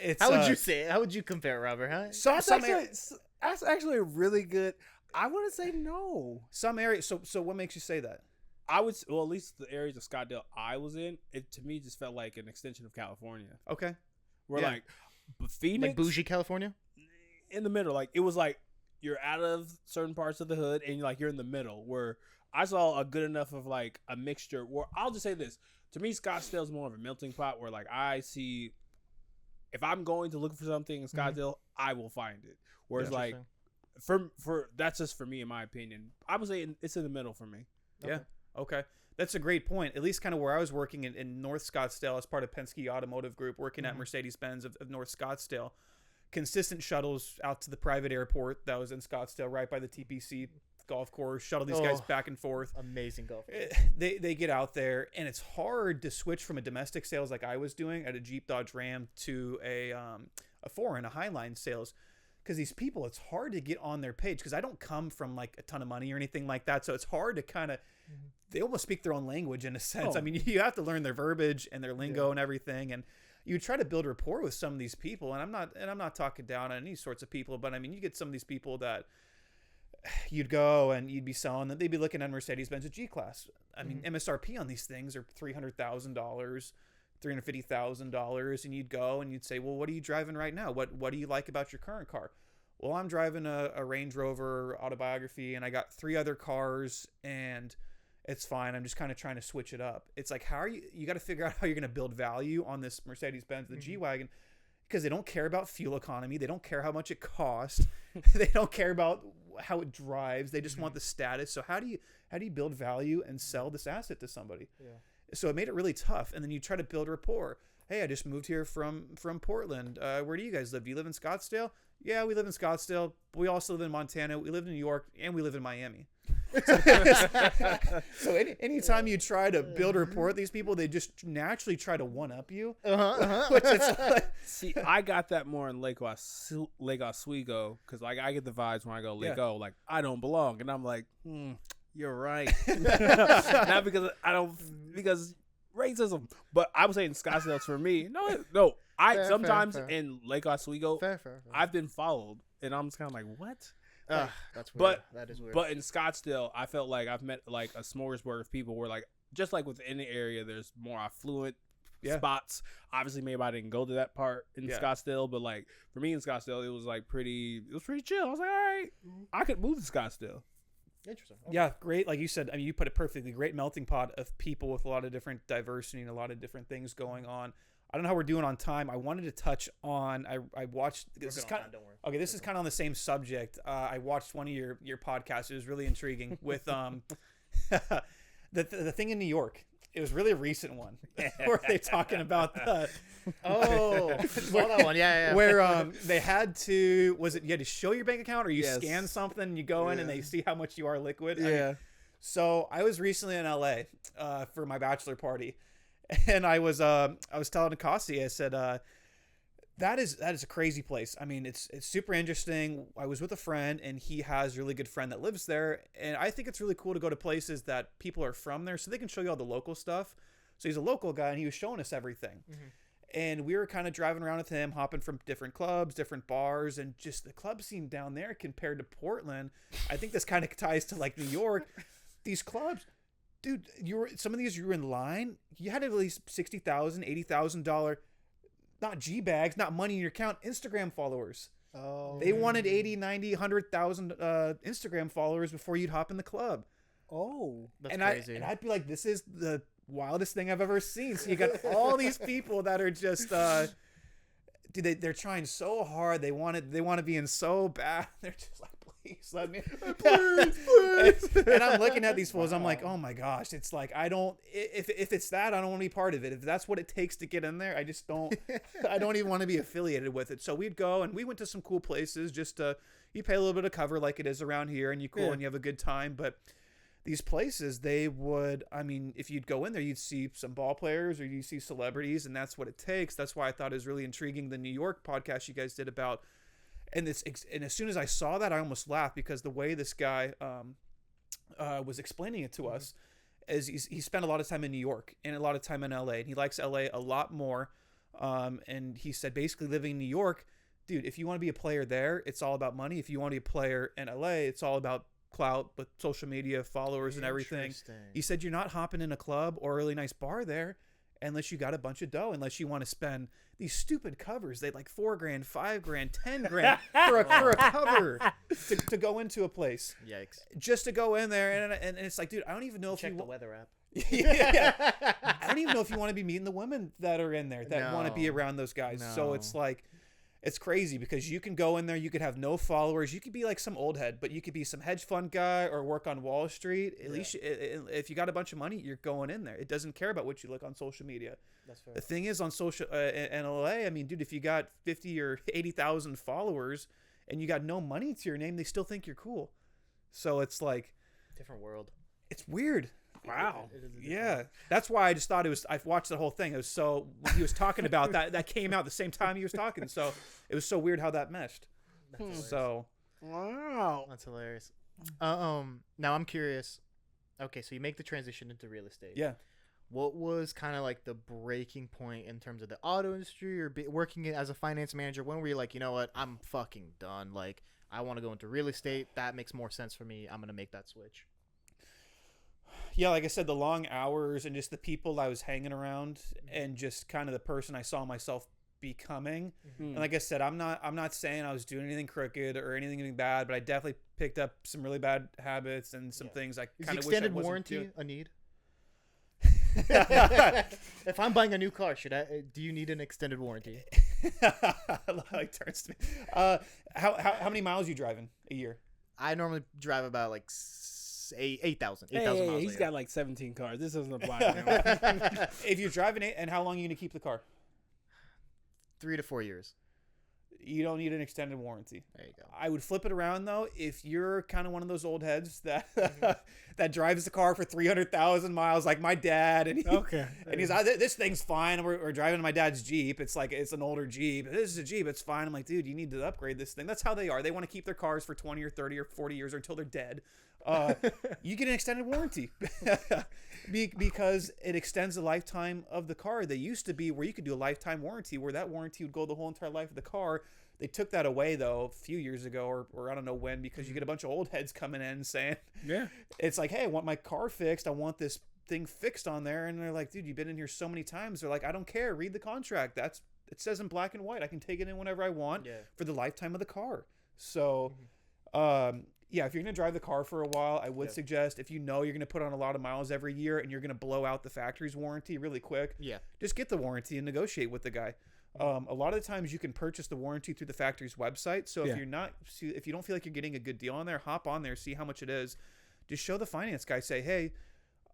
it's. How would you say it? How would you compare it, Robert? Huh? That's actually a really good. I wouldn't say no. Some areas. So what makes you say that? I would, well, at least the areas of Scottsdale I was in, it to me just felt like an extension of California. Okay. Where Yeah. like Phoenix, Like bougie California? in the middle. Like it was like you're out of certain parts of the hood and you're in the middle. Where I saw a good enough of like a mixture. Where I'll just say this: to me, Scottsdale is more of a melting pot. Where like I see, if I'm going to look for something in Scottsdale, I will find it. Whereas like for that's just for me in my opinion. I would say it's in the middle for me. Yeah. Okay. That's a great point. At least kind of where I was working in North Scottsdale as part of Penske Automotive Group, working at Mercedes-Benz of North Scottsdale. Consistent shuttles out to the private airport that was in Scottsdale, right by the TPC golf course. Shuttle these guys back and forth. Amazing golf. They get out there, and it's hard to switch from a domestic sales like I was doing at a Jeep Dodge Ram to a foreign, a Highline sales. Because these people, it's hard to get on their page because I don't come from like a ton of money or anything like that. So it's hard to kind of, they almost speak their own language in a sense. Oh. I mean, you have to learn their verbiage and their lingo and everything. And you try to build rapport with some of these people. And I'm not talking down on any sorts of people, but I mean, you get some of these people that you'd go and you'd be selling them. They'd be looking at Mercedes-Benz G-Class. I mean, MSRP on these things are $300,000. $350,000, and you'd go and you'd say, well, what are you driving right now? What do you like about your current car? Well, I'm driving a Range Rover Autobiography, and I got 3 other cars, and it's fine. I'm just kind of trying to switch it up. It's like, you got to figure out how you're going to build value on this Mercedes-Benz, the G-Wagon, because they don't care about fuel economy. They don't care how much it costs. They don't care about how it drives. They just want the status. So how do you build value and sell this asset to somebody? Yeah. So it made it really tough. And then you try to build rapport. Hey, I just moved here from Portland. Where do you guys live? Do you live in Scottsdale? Yeah, we live in Scottsdale. But we also live in Montana. We live in New York, and we live in Miami. So anytime you try to build rapport with these people, they just naturally try to one-up you. Which is like, See, I got that more in Lake Oswego because like I get the vibes when I go Lake O, like I don't belong, and I'm like, you're right. Not because racism, but I was saying Scottsdale's for me. No. Fair, Sometimes fair. in Lake Oswego, Fair. I've been followed, and I'm just kind of like, what? That's weird. But that is weird. But in Scottsdale, I felt like I've met like a smorgasbord of people where like just like within the area, there's more affluent spots. Obviously, maybe I didn't go to that part in Scottsdale, but like for me in Scottsdale, it was pretty chill. I was like, all right, I could move to Scottsdale. Interesting. yeah, great. Like you said, I mean, you put it perfectly. Great melting pot of people with a lot of different diversity and a lot of different things going on. I don't know how we're doing on time. I wanted to touch on. I watched. This is kind of okay. This is kind of on the same subject. I watched one of your podcasts. It was really intriguing with the thing in New York. It was really a recent one where they're talking about the that one. Yeah. where they had to, was it you had to show your bank account or you scan something and you go in and they see how much you are liquid? I mean, so I was recently in LA for my bachelor party, and I was telling Akasi, I said that is a crazy place. I mean, it's super interesting. I was with a friend, and he has a really good friend that lives there, and I think it's really cool to go to places that people are from there so they can show you all the local stuff. So he's a local guy, and he was showing us everything. And we were kind of driving around with him, hopping from different clubs, different bars, and just the club scene down there compared to Portland. I think this kind of ties to like New York. These clubs, dude, you were in line. You had at least $60,000, $80,000, not G-bags, not money in your account, Instagram followers. Oh. They wanted 80, 90, 100,000 Instagram followers before you'd hop in the club. Oh, That's crazy. I'd be like, this is the wildest thing I've ever seen. So you got all these people that are just dude, they're trying so hard. They want to be in so bad. They're just like, please let me please. And I'm looking at these fools, I'm like, oh my gosh, it's like if it's that, I don't want to be part of it. If that's what it takes to get in there, I just don't I don't even want to be affiliated with it. So we'd go and we went to some cool places, just you pay a little bit of cover like it is around here, and you and you have a good time. But these places, they would, I mean, if you'd go in there, you'd see some ball players or you see celebrities, and that's what it takes. That's why I thought it was really intriguing, the New York podcast you guys did about, and as soon as I saw that, I almost laughed because the way this guy was explaining it to us, is he spent a lot of time in New York and a lot of time in LA, and he likes LA a lot more. And he said basically living in New York, dude, if you want to be a player there, it's all about money. If you want to be a player in LA, it's all about clout with social media followers and everything. He said you're not hopping in a club or a really nice bar there unless you got a bunch of dough, unless you want to spend these stupid covers. They like $4,000, $5,000, $10,000 for a cover to go into a place. Yikes. Just to go in there, and it's like, dude, I don't even know if Check you the weather app. yeah. I don't even know if you want to be meeting the women that are in there that want to be around those guys. No. So it's like, it's crazy because you can go in there, you could have no followers, you could be like some old head, but you could be some hedge fund guy or work on Wall Street. At least if you got a bunch of money, you're going in there. It doesn't care about what you look on social media. That's fair. The thing is on social in LA, I mean, dude, if you got 50 or 80,000 followers and you got no money to your name, they still think you're cool. So it's like Different world. it's weird. Wow. It is a different Yeah, that's why I just thought it was. I've watched the whole thing. It was so when he was talking about that came out the same time he was talking. So it was so weird how that meshed. That's hilarious. So Wow. That's hilarious. Now I'm curious. Okay, so you make the transition into real estate. yeah, What was kind of like the breaking point in terms of the auto industry or working as a finance manager? When were you like, you know what, I'm fucking done. Like, I want to go into real estate. That makes more sense for me. I'm gonna make that switch. yeah. Like I said, the long hours and just the people I was hanging around and just kind of the person I saw myself becoming. And like I said, I'm not saying I was doing anything crooked or anything bad, but I definitely picked up some really bad habits and some things I Is kind the of wish I extended wasn't warranty doing. a need? If I'm buying a new car, do you need an extended warranty? Like turns to me. How many miles you driving a year? I normally drive about like 8,000 Hey, miles. he's a got like 17 cars. This doesn't apply to him. year. If you're driving it, and how long are you gonna keep the car? 3 to 4 years. You don't need an extended warranty. There you go. I would flip it around though. If you're kind of one of those old heads that that drives the car for 300,000 miles, like my dad, and Okay. and he's this thing's fine. We're driving my dad's Jeep. It's like it's an older Jeep. This is a Jeep. It's fine. I'm like, dude, you need to upgrade this thing. That's how they are. They want to keep their cars for 20 or 30 or 40 years or until they're dead. You get an extended warranty because it extends the lifetime of the car. They used to be where you could do a lifetime warranty where that warranty would go the whole entire life of the car. They took that away though a few years ago or I don't know when, because you get a bunch of old heads coming in saying, Yeah. it's like, hey, I want my car fixed. I want this thing fixed on there. And they're like, dude, you've been in here so many times. They're like, I don't care. Read the contract. It says in black and white. I can take it in whenever I want for the lifetime of the car. So, yeah, if you're going to drive the car for a while, I would suggest, if you know you're going to put on a lot of miles every year and you're going to blow out the factory's warranty really quick, just get the warranty and negotiate with the guy. A lot of the times you can purchase the warranty through the factory's website. So if you don't feel like you're getting a good deal on there, hop on there, see how much it is. Just show the finance guy, say, hey,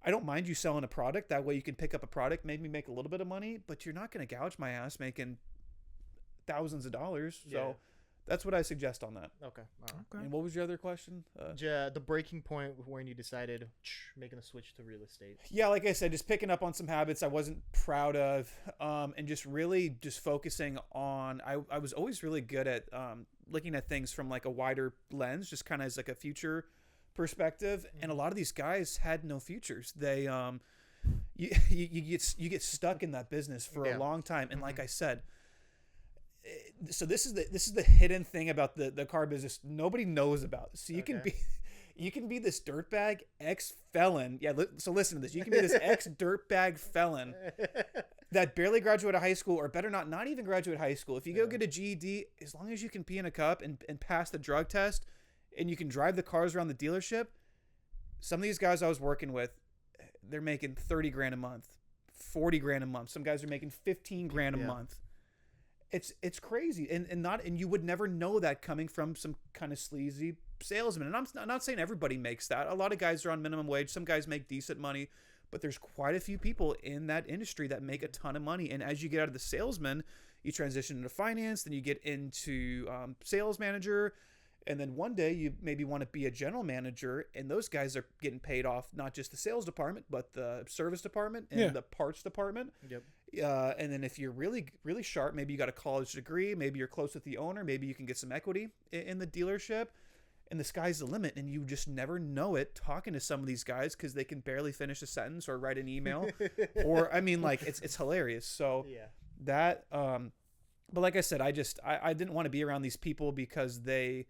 I don't mind you selling a product. That way you can pick up a product, maybe make a little bit of money, but you're not going to gouge my ass making thousands of dollars. So that's what I suggest on that. Okay. And what was your other question? The breaking point when you decided making a switch to real estate. Yeah, like I said, just picking up on some habits I wasn't proud of, and just really just focusing on. I was always really good at looking at things from like a wider lens, just kind of as like a future perspective. And a lot of these guys had no futures. They you get stuck in that business for a long time. And like I said, so this is the hidden thing about the car business nobody knows about. So you can be this dirtbag ex-felon. Yeah, so listen to this. You can be this ex-dirtbag felon that barely graduated high school, or better not even graduate high school. If you go get a GED, as long as you can pee in a cup and pass the drug test and you can drive the cars around the dealership, some of these guys I was working with, they're making 30 grand a month, 40 grand a month. Some guys are making 15 grand a month. It's crazy, and you would never know that coming from some kind of sleazy salesman. And I'm not saying everybody makes that. A lot of guys are on minimum wage. Some guys make decent money, but there's quite a few people in that industry that make a ton of money. And as you get out of the salesman, you transition into finance, then you get into sales manager, and then one day you maybe want to be a general manager. And those guys are getting paid off not just the sales department, but the service department and the parts department. Yep. And then if you're really, really sharp, maybe you got a college degree, maybe you're close with the owner, maybe you can get some equity in the dealership. and the sky's the limit, and you just never know it talking to some of these guys because they can barely finish a sentence or write an email. Or I mean, like, it's hilarious. So that but like I said, I didn't want to be around these people because their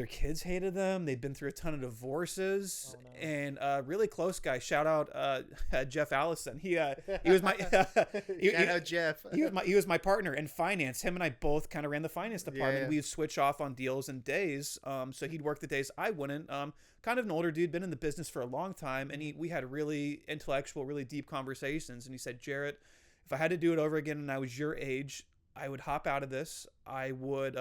kids hated them. They'd been through a ton of divorces. And really close guy, shout out Jeff Allison. He was my shout out Jeff. He was my partner in finance. Him and I both kind of ran the finance department. We'd switch off on deals and days. So he'd work the days I wouldn't. Kind of an older dude, been in the business for a long time, and we had really intellectual, really deep conversations. And he said, Jaret, if I had to do it over again and I was your age, I would hop out of this. I would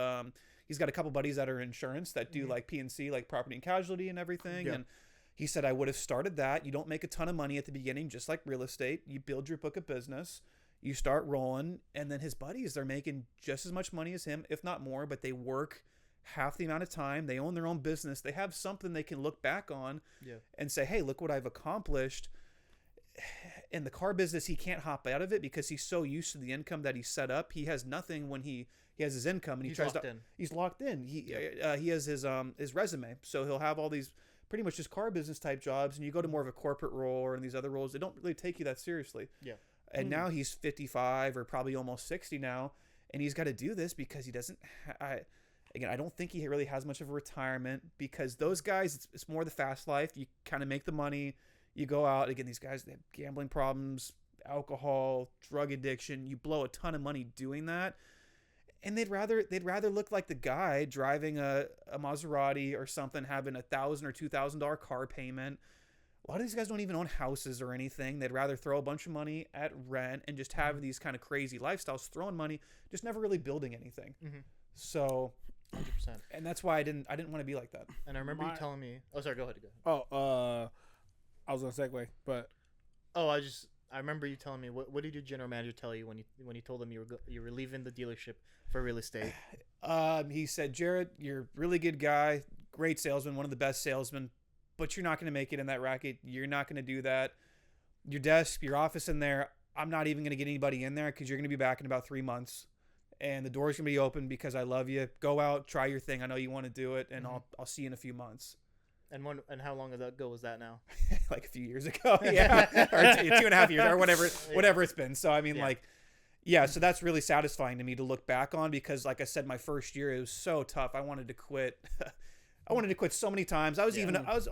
he's got a couple buddies that are in insurance that do like P&C, like property and casualty and everything. And he said, I would have started that. You don't make a ton of money at the beginning, just like real estate. You build your book of business, you start rolling. And then his buddies, they're making just as much money as him, if not more, but they work half the amount of time. They own their own business. They have something they can look back on and say, hey, look what I've accomplished. In the car business, he can't hop out of it because he's so used to the income that he set up. He has nothing when he has his income, and he's locked in. He has his resume, so he'll have all these pretty much just car business type jobs. And you go to more of a corporate role or in these other roles, they don't really take you that seriously. And now he's 55 or probably almost 60 now, and he's got to do this because he doesn't. Again, I don't think he really has much of a retirement because those guys, it's more the fast life. You kind of make the money. You go out, again, these guys, they have gambling problems, alcohol, drug addiction. You blow a ton of money doing that. And they'd rather look like the guy driving a Maserati or something, having $1,000 or $2,000 car payment. A lot of these guys don't even own houses or anything. They'd rather throw a bunch of money at rent and just have these kind of crazy lifestyles, throwing money, just never really building anything. So 100%. And that's why I didn't want to be like that. And I remember you telling me, oh, sorry, go ahead. I was gonna segue, but I remember you telling me, what did your general manager tell you when you told him you were leaving the dealership for real estate? He said, Jaret, you're a really good guy, great salesman, one of the best salesmen, but you're not going to make it in that racket. You're not going to do that. Your desk, your office in there, I'm not even going to get anybody in there because you're going to be back in about 3 months. And the door's going to be open because I love you. Go out, try your thing. I know you want to do it, and I'll see you in a few months. And how long ago was that now? Like a few years ago, yeah, or 2.5 years, or whatever it's been. So I mean, so that's really satisfying to me to look back on because, like I said, my first year it was so tough. I wanted to quit. I wanted to quit so many times. I'll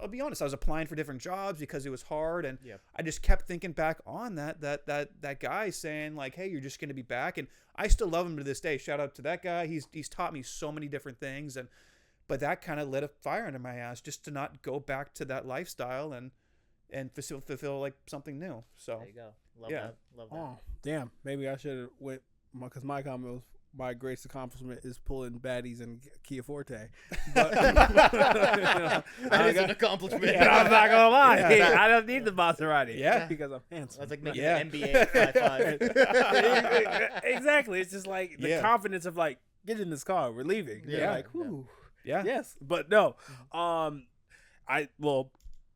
be honest, I was applying for different jobs because it was hard, and I just kept thinking back on that guy saying like, hey, you're just going to be back, and I still love him to this day. Shout out to that guy. He's taught me so many different things, but that kind of lit a fire under my ass just to not go back to that lifestyle and fulfill like something new. So there you go. Love that. Oh, damn. Maybe I should have went because my comment was my greatest accomplishment is pulling baddies in Kia Forte. But, that is an accomplishment. And I'm not gonna lie, I don't need the Maserati. Because I'm handsome. That's like making an NBA 5'5". Exactly. It's just like the confidence of like, get in this car, we're leaving. Like, whoo. Yes, but no. Now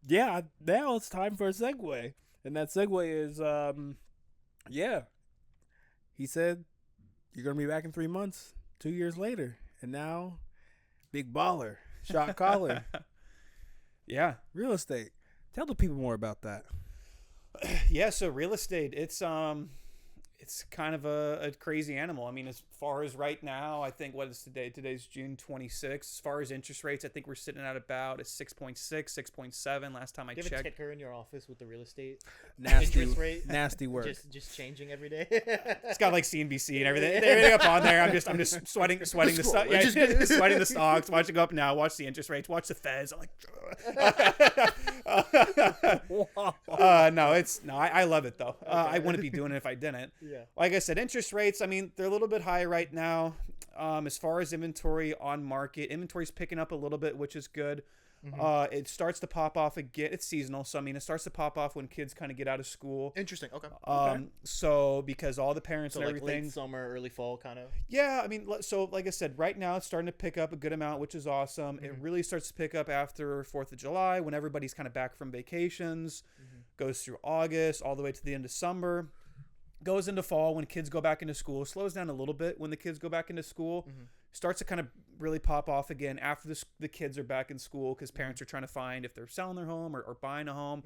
it's time for a segue, and that segue is, he said you're gonna be back in 3 months. 2 years later, and now, big baller, shot caller, real estate. Tell the people more about that. So real estate, it's kind of a crazy animal. I mean, as far as right now, I think what is today? Today's June 26th. As far as interest rates, I think we're sitting at about a 6.6, 6.7 last time I checked. Do you have a ticker in your office with the real estate interest rate? Nasty work. Just changing every day. It's got like CNBC and everything up on there. I'm just sweating the stock. Sweating the stocks. Watch it go up now. Watch the interest rates. Watch the Feds. I'm like, I love it though. I wouldn't be doing it if I didn't. Like I said, interest rates, I mean, they're a little bit high right now. As far as inventory on market, inventory's picking up a little bit, which is good. It starts to pop off again. It's seasonal, so I mean, it starts to pop off when kids kind of get out of school. Interesting. Okay. So because all the parents and like everything, late summer, early fall, kind of. Yeah, I mean, so like I said, right now it's starting to pick up a good amount, which is awesome. It really starts to pick up after 4th of July when everybody's kind of back from vacations. Goes through August all the way to the end of summer. Goes into fall when kids go back into school. Slows down a little bit when the kids go back into school. starts to kind of really pop off again after the kids are back in school because parents are trying to find if they're selling their home or buying a home.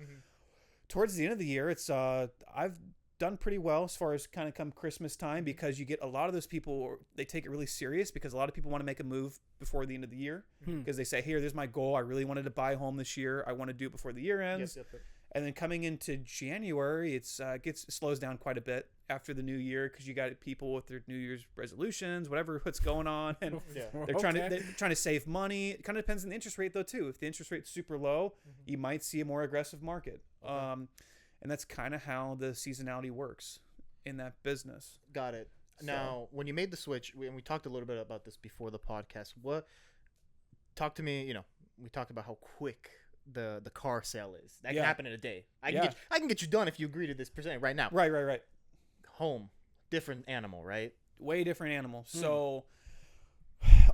Towards the end of the year, it's I've done pretty well as far as kind of come Christmas time, because you get a lot of those people, they take it really serious, because a lot of people want to make a move before the end of the year, because they say, here, there's my goal. I really wanted to buy a home this year. I want to do it before the year ends. Yep. And then coming into January, it slows down quite a bit after the new year, because you got people with their New Year's resolutions, what's going on, and they're trying to save money. It kind of depends on the interest rate though too. If the interest rate's super low, you might see a more aggressive market. And that's kind of how the seasonality works in that business. Got it. Now, when you made the switch, and we talked a little bit about this before the podcast, talk to me, we talked about how quick the car sale is. That can happen in a day. I can get you done if you agree to this percent right now. Right. Home, different animal, right? Way different animal. So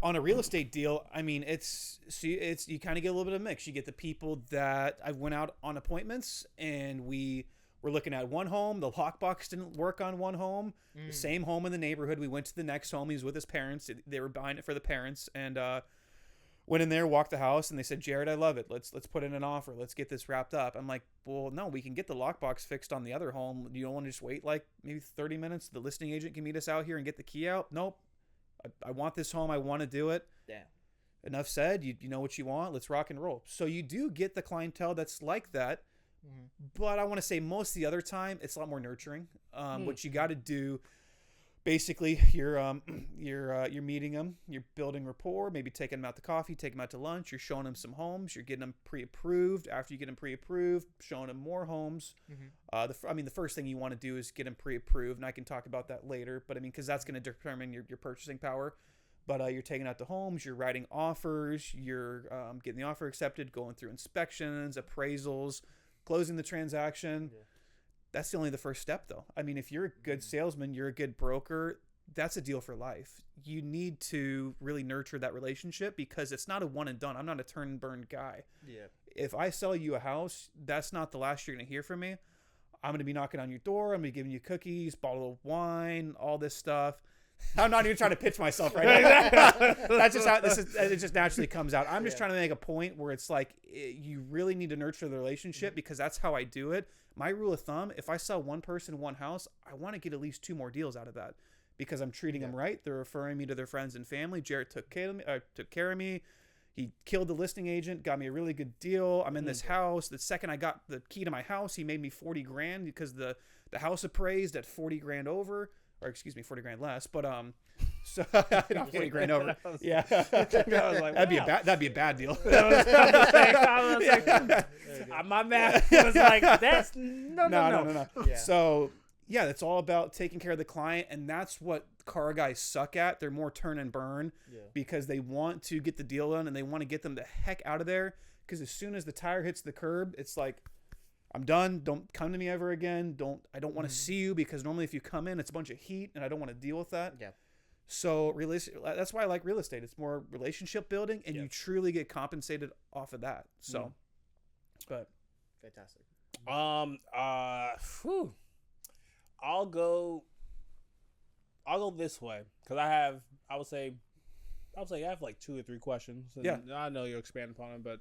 on a real estate deal, I mean, it's you kind of get a little bit of a mix. You get the people that I went out on appointments and we were looking at one home. The lockbox didn't work on one home. The same home in the neighborhood. We went to the next home. He was with his parents. They were buying it for the parents, and went in there, walked the house, and they said, Jared, I love it. Let's put in an offer. Let's get this wrapped up. I'm like, well, no, we can get the lockbox fixed on the other home. You don't want to just wait like maybe 30 minutes? The listing agent can meet us out here and get the key out? Nope. I want this home. I want to do it. Damn. Enough said. You know what you want. Let's rock and roll. So you do get the clientele that's like that. But I want to say most of the other time, it's a lot more nurturing. What you got to do, basically, you're meeting them. You're building rapport. Maybe taking them out to coffee, taking them out to lunch. You're showing them some homes. You're getting them pre-approved. After you get them pre-approved, showing them more homes. The first thing you want to do is get them pre-approved, and I can talk about that later. But I mean, because that's going to determine your purchasing power. But you're taking out the homes. You're writing offers. You're getting the offer accepted, going through inspections, appraisals, closing the transaction. That's only the first step, though. I mean, if you're a good salesman, you're a good broker, that's a deal for life. You need to really nurture that relationship, because it's not a one and done. I'm not a turn and burn guy. Yeah. If I sell you a house, that's not the last you're going to hear from me. I'm going to be knocking on your door. I'm going to be giving you cookies, bottle of wine, all this stuff. I'm not even trying to pitch myself right now. That's just how it just naturally comes out. I'm just trying to make a point where it's like, you really need to nurture the relationship, because that's how I do it. My rule of thumb, if I sell one person one house, I want to get at least 2 more deals out of that, because I'm treating them right. They're referring me to their friends and family. Jaret took care of me. He killed the listing agent, got me a really good deal. I'm in this house. The second I got the key to my house, he made me $40,000 because the house appraised at $40,000 over. Or excuse me, $40,000 less, but so not $40,000 over. Yeah, I was like, that'd be a bad deal. My math was like, that's no. Yeah. So yeah, it's all about taking care of the client, and that's what car guys suck at. They're more turn and burn because they want to get the deal done and they want to get them the heck out of there. Because as soon as the tire hits the curb, it's like, I'm done. Don't come to me ever again. I don't want to see you, because normally if you come in, it's a bunch of heat and I don't want to deal with that. Yeah. So that's why I like real estate. It's more relationship building, and you truly get compensated off of that. So, but fantastic. I'll go this way, because I would say I have like 2 or 3 questions. And I know you'll expand upon them, but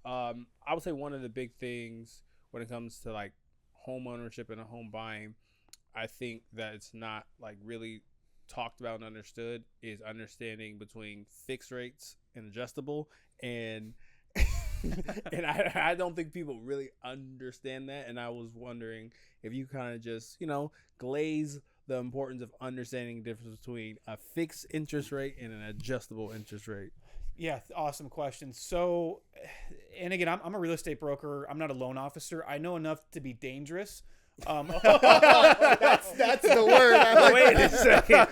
I would say one of the big things when it comes to like home ownership and a home buying, I think that it's not like really talked about and understood, is understanding between fixed rates and adjustable. And and I don't think people really understand that. And I was wondering if you kind of just, glaze the importance of understanding the difference between a fixed interest rate and an adjustable interest rate. Yeah, awesome question. So, and again, I'm a real estate broker. I'm not a loan officer. I know enough to be dangerous. That's the word. Wait a second.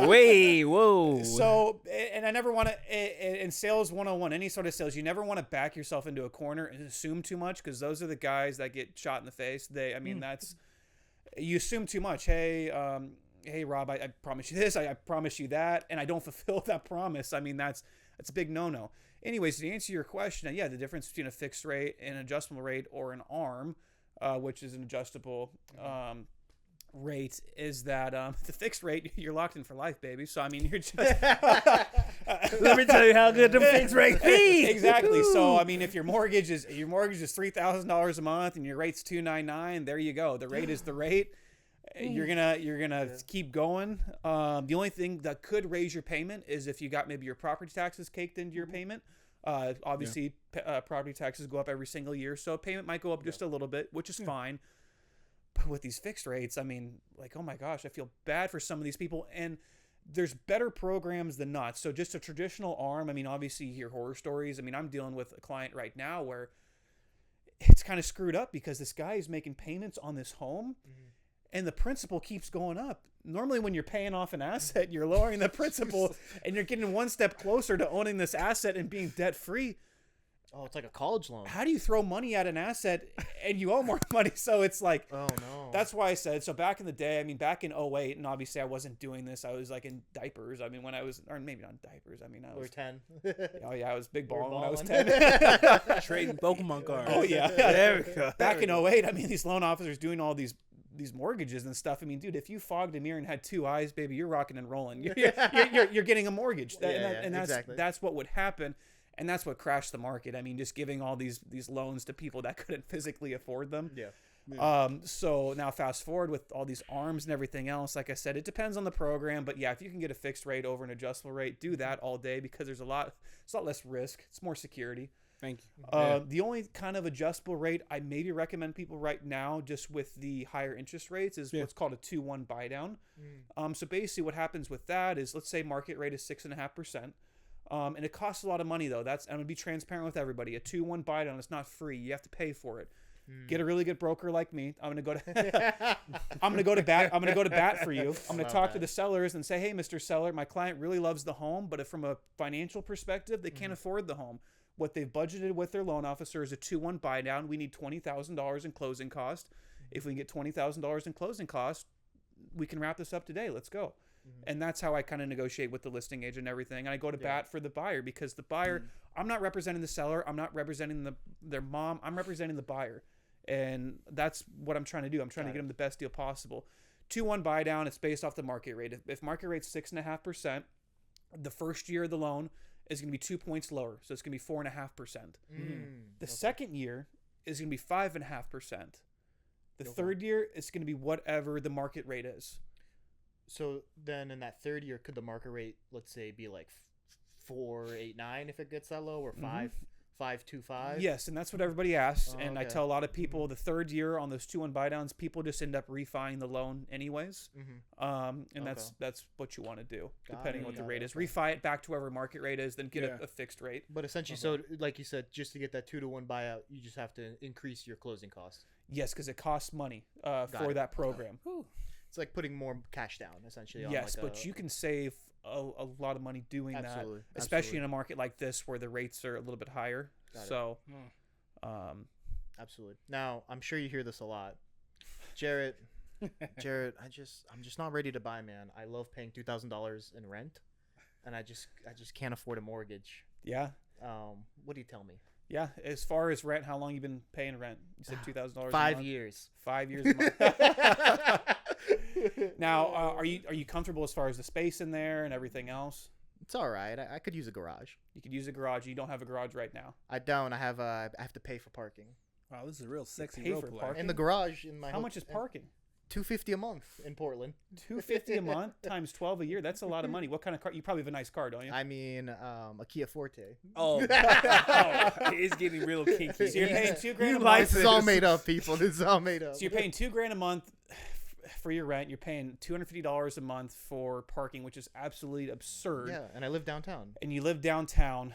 Wait, whoa. So, and I never want to, in sales 101, any sort of sales, you never want to back yourself into a corner and assume too much, because those are the guys that get shot in the face. You assume too much. Hey, Rob, I promise you this, I promise you that, and I don't fulfill that promise. I mean, that's a big no-no. Anyways, to answer your question, the difference between a fixed rate and an adjustable rate, or an ARM, which is an adjustable rate is that the fixed rate, you're locked in for life, baby. So I mean, you're just Let me tell you how good the fixed rate be. exactly. So I mean, if your mortgage is $3,000 a month and your rate's $299, there you go. The rate is the rate. You're gonna keep going. The only thing that could raise your payment is if you got maybe your property taxes caked into your payment. Obviously, property taxes go up every single year, so payment might go up just a little bit, which is fine. But with these fixed rates, I mean, like, oh my gosh, I feel bad for some of these people. And there's better programs than not. So just a traditional ARM, I mean, obviously you hear horror stories. I mean, I'm dealing with a client right now where it's kind of screwed up because this guy is making payments on this home and the principal keeps going up. Normally when you're paying off an asset, you're lowering the principal and you're getting one step closer to owning this asset and being debt free. Oh, it's like a college loan. How do you throw money at an asset and you owe more money? So it's like, oh no. That's why I said, so back in the day, I mean, back in 2008, and obviously I wasn't doing this. I was like in diapers. I mean, when I was, or maybe not diapers. I mean, I was 10. Oh yeah, I was big balling when I was balling. 10. Trading Pokemon cards. Oh yeah. There we go. Back in 2008, I mean, these loan officers doing all these mortgages and stuff. I mean, dude, if you fogged a mirror and had two eyes, baby, you're rocking and rolling. You're getting a mortgage. And that's what would happen. And that's what crashed the market. I mean, just giving all these loans to people that couldn't physically afford them. Yeah. So now fast forward with all these ARMs and everything else, like I said, it depends on the program. But yeah, if you can get a fixed rate over an adjustable rate, do that all day because it's a lot less risk. It's more security. Thank you. The only kind of adjustable rate I maybe recommend people right now, just with the higher interest rates, is what's called a 2-1 buy down. So basically what happens with that is, let's say market rate is 6.5%. And it costs a lot of money though. I'm gonna be transparent with everybody. A 2-1 buy down is not free. You have to pay for it. Get a really good broker like me. I'm gonna go to bat for you. I'm gonna talk to the sellers and say, hey, Mr. Seller, my client really loves the home, but if from a financial perspective, they can't afford the home. What they've budgeted with their loan officer is a 2-1 buy down. We need $20,000 in closing cost. If we can get $20,000 in closing cost, we can wrap this up today. Let's go. And that's how I kind of negotiate with the listing agent and everything. And I go to bat for the buyer because the buyer, I'm not representing the seller. I'm not representing their mom. I'm representing the buyer. And that's what I'm trying to do. I'm trying to get them the best deal possible. 2-1 buy down, it's based off the market rate. If market rate's 6.5%, the first year of the loan is going to be 2 points lower. So it's going to be 4.5%. The second year is going to be 5.5%. The third year is going to be whatever the market rate is. So then in that third year, could the market rate, let's say, be like 4.89 if it gets that low, or 5.25? Yes, and that's what everybody asks. And I tell a lot of people the third year on those 2-1 buy downs, people just end up refining the loan anyways. And that's what you want to do, depending on what the rate is. Refi it back to whatever market rate is, then get a fixed rate. But essentially, so like you said, just to get that 2-to-1 buyout, you just have to increase your closing costs. Yes, because it costs money for that program. It's like putting more cash down, essentially. Yes, but you can save a lot of money doing that, especially in a market like this where the rates are a little bit higher. Absolutely. Now, I'm sure you hear this a lot. Jaret, I'm just not ready to buy, man. I love paying $2,000 in rent, and I just can't afford a mortgage. Yeah. What do you tell me? Yeah, as far as rent, how long you been paying rent? You said $2,000. 5 years. 5 years a month. Now, are you comfortable as far as the space in there and everything else? It's all right. I could use a garage. You could use a garage. You don't have a garage right now. I don't. I have to pay for parking. Wow, this is a real sexy Pay role for play. parking? In the garage in my How much is parking? $250 a month in Portland. $250 a month times 12 a year. That's a lot of money. What kind of car? You probably have a nice car, don't you? I mean, a Kia Forte. Oh, it's getting real kinky. So you're paying $2,000 a month. This is all made up, people. This is all made up. So you're paying $2,000 a month for your rent. You're paying $250 a month for parking, which is absolutely absurd. Yeah, and I live downtown. And you live downtown.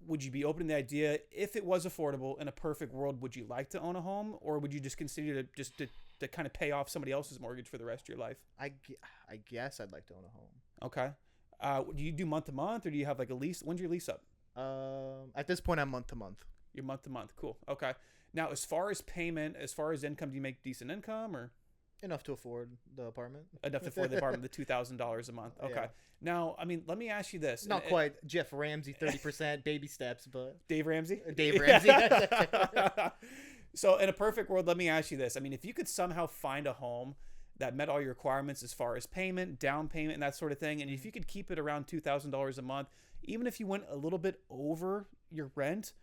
Would you be open to the idea, if it was affordable in a perfect world, would you like to own a home, or would you just consider to kind of pay off somebody else's mortgage for the rest of your life? I guess I'd like to own a home. Okay. Do you do month to month, or do you have like a lease? When's your lease up? At this point, I'm month to month. You're month to month. Cool. Okay. Now, as far as payment, as far as income, do you make decent income, or enough to afford the apartment? Enough to afford the apartment, the $2,000 a month. Okay. Yeah. Now, I mean, let me ask you this. Not quite Jeff Ramsey, 30%, baby steps, but Dave Ramsey? Dave Ramsey. So in a perfect world, let me ask you this. I mean, if you could somehow find a home that met all your requirements as far as payment, down payment, and that sort of thing. And if you could keep it around $2,000 a month, even if you went a little bit over your rent,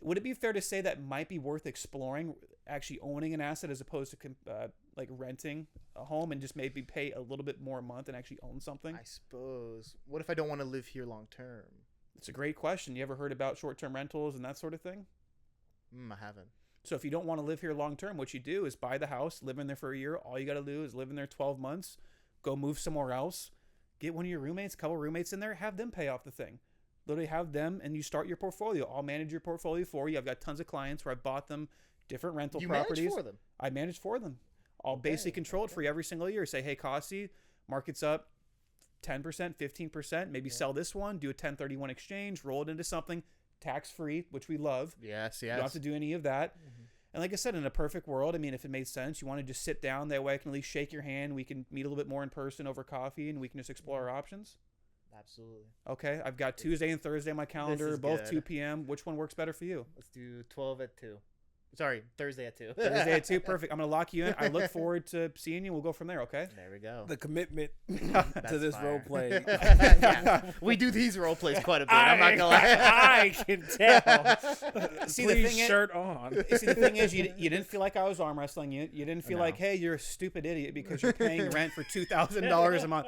would it be fair to say that might be worth exploring, actually owning an asset as opposed to like renting a home and just maybe pay a little bit more a month and actually own something? I suppose. What if I don't want to live here long term? It's a great question. You ever heard about short-term rentals and that sort of thing? I haven't. So if you don't want to live here long term, what you do is buy the house, live in there for a year. All you got to do is live in there 12 months, go move somewhere else, get one of your roommates, a couple roommates in there, have them pay off the thing. Literally have them, and you start your portfolio. I'll manage your portfolio for you. I've got tons of clients where I bought them different rental properties. Manage for them? I manage for them. I'll basically control it for you every single year. Say, hey, Costy, market's up 10%, 15%. Maybe sell this one, do a 1031 exchange, roll it into something tax-free, which we love. Yes. You don't have to do any of that. And like I said, in a perfect world, I mean, if it made sense, you want to just sit down. That way I can at least shake your hand. We can meet a little bit more in person over coffee, and we can just explore our options. Absolutely. Okay, I've got Tuesday and Thursday on my calendar, both good. 2 p.m. Which one works better for you? Let's do 12 at 2. Sorry, Thursday at 2. Thursday at 2. Perfect. I'm going to lock you in. I look forward to seeing you. We'll go from there, okay? There we go. The commitment to this fire. role play. Yeah. We do these role plays quite a bit. I'm not gonna lie. I can tell. See, Please the thing shirt on. See, the thing is, you didn't feel like I was arm wrestling you. You didn't feel No. like, hey, you're a stupid idiot because you're paying rent for $2,000 a month.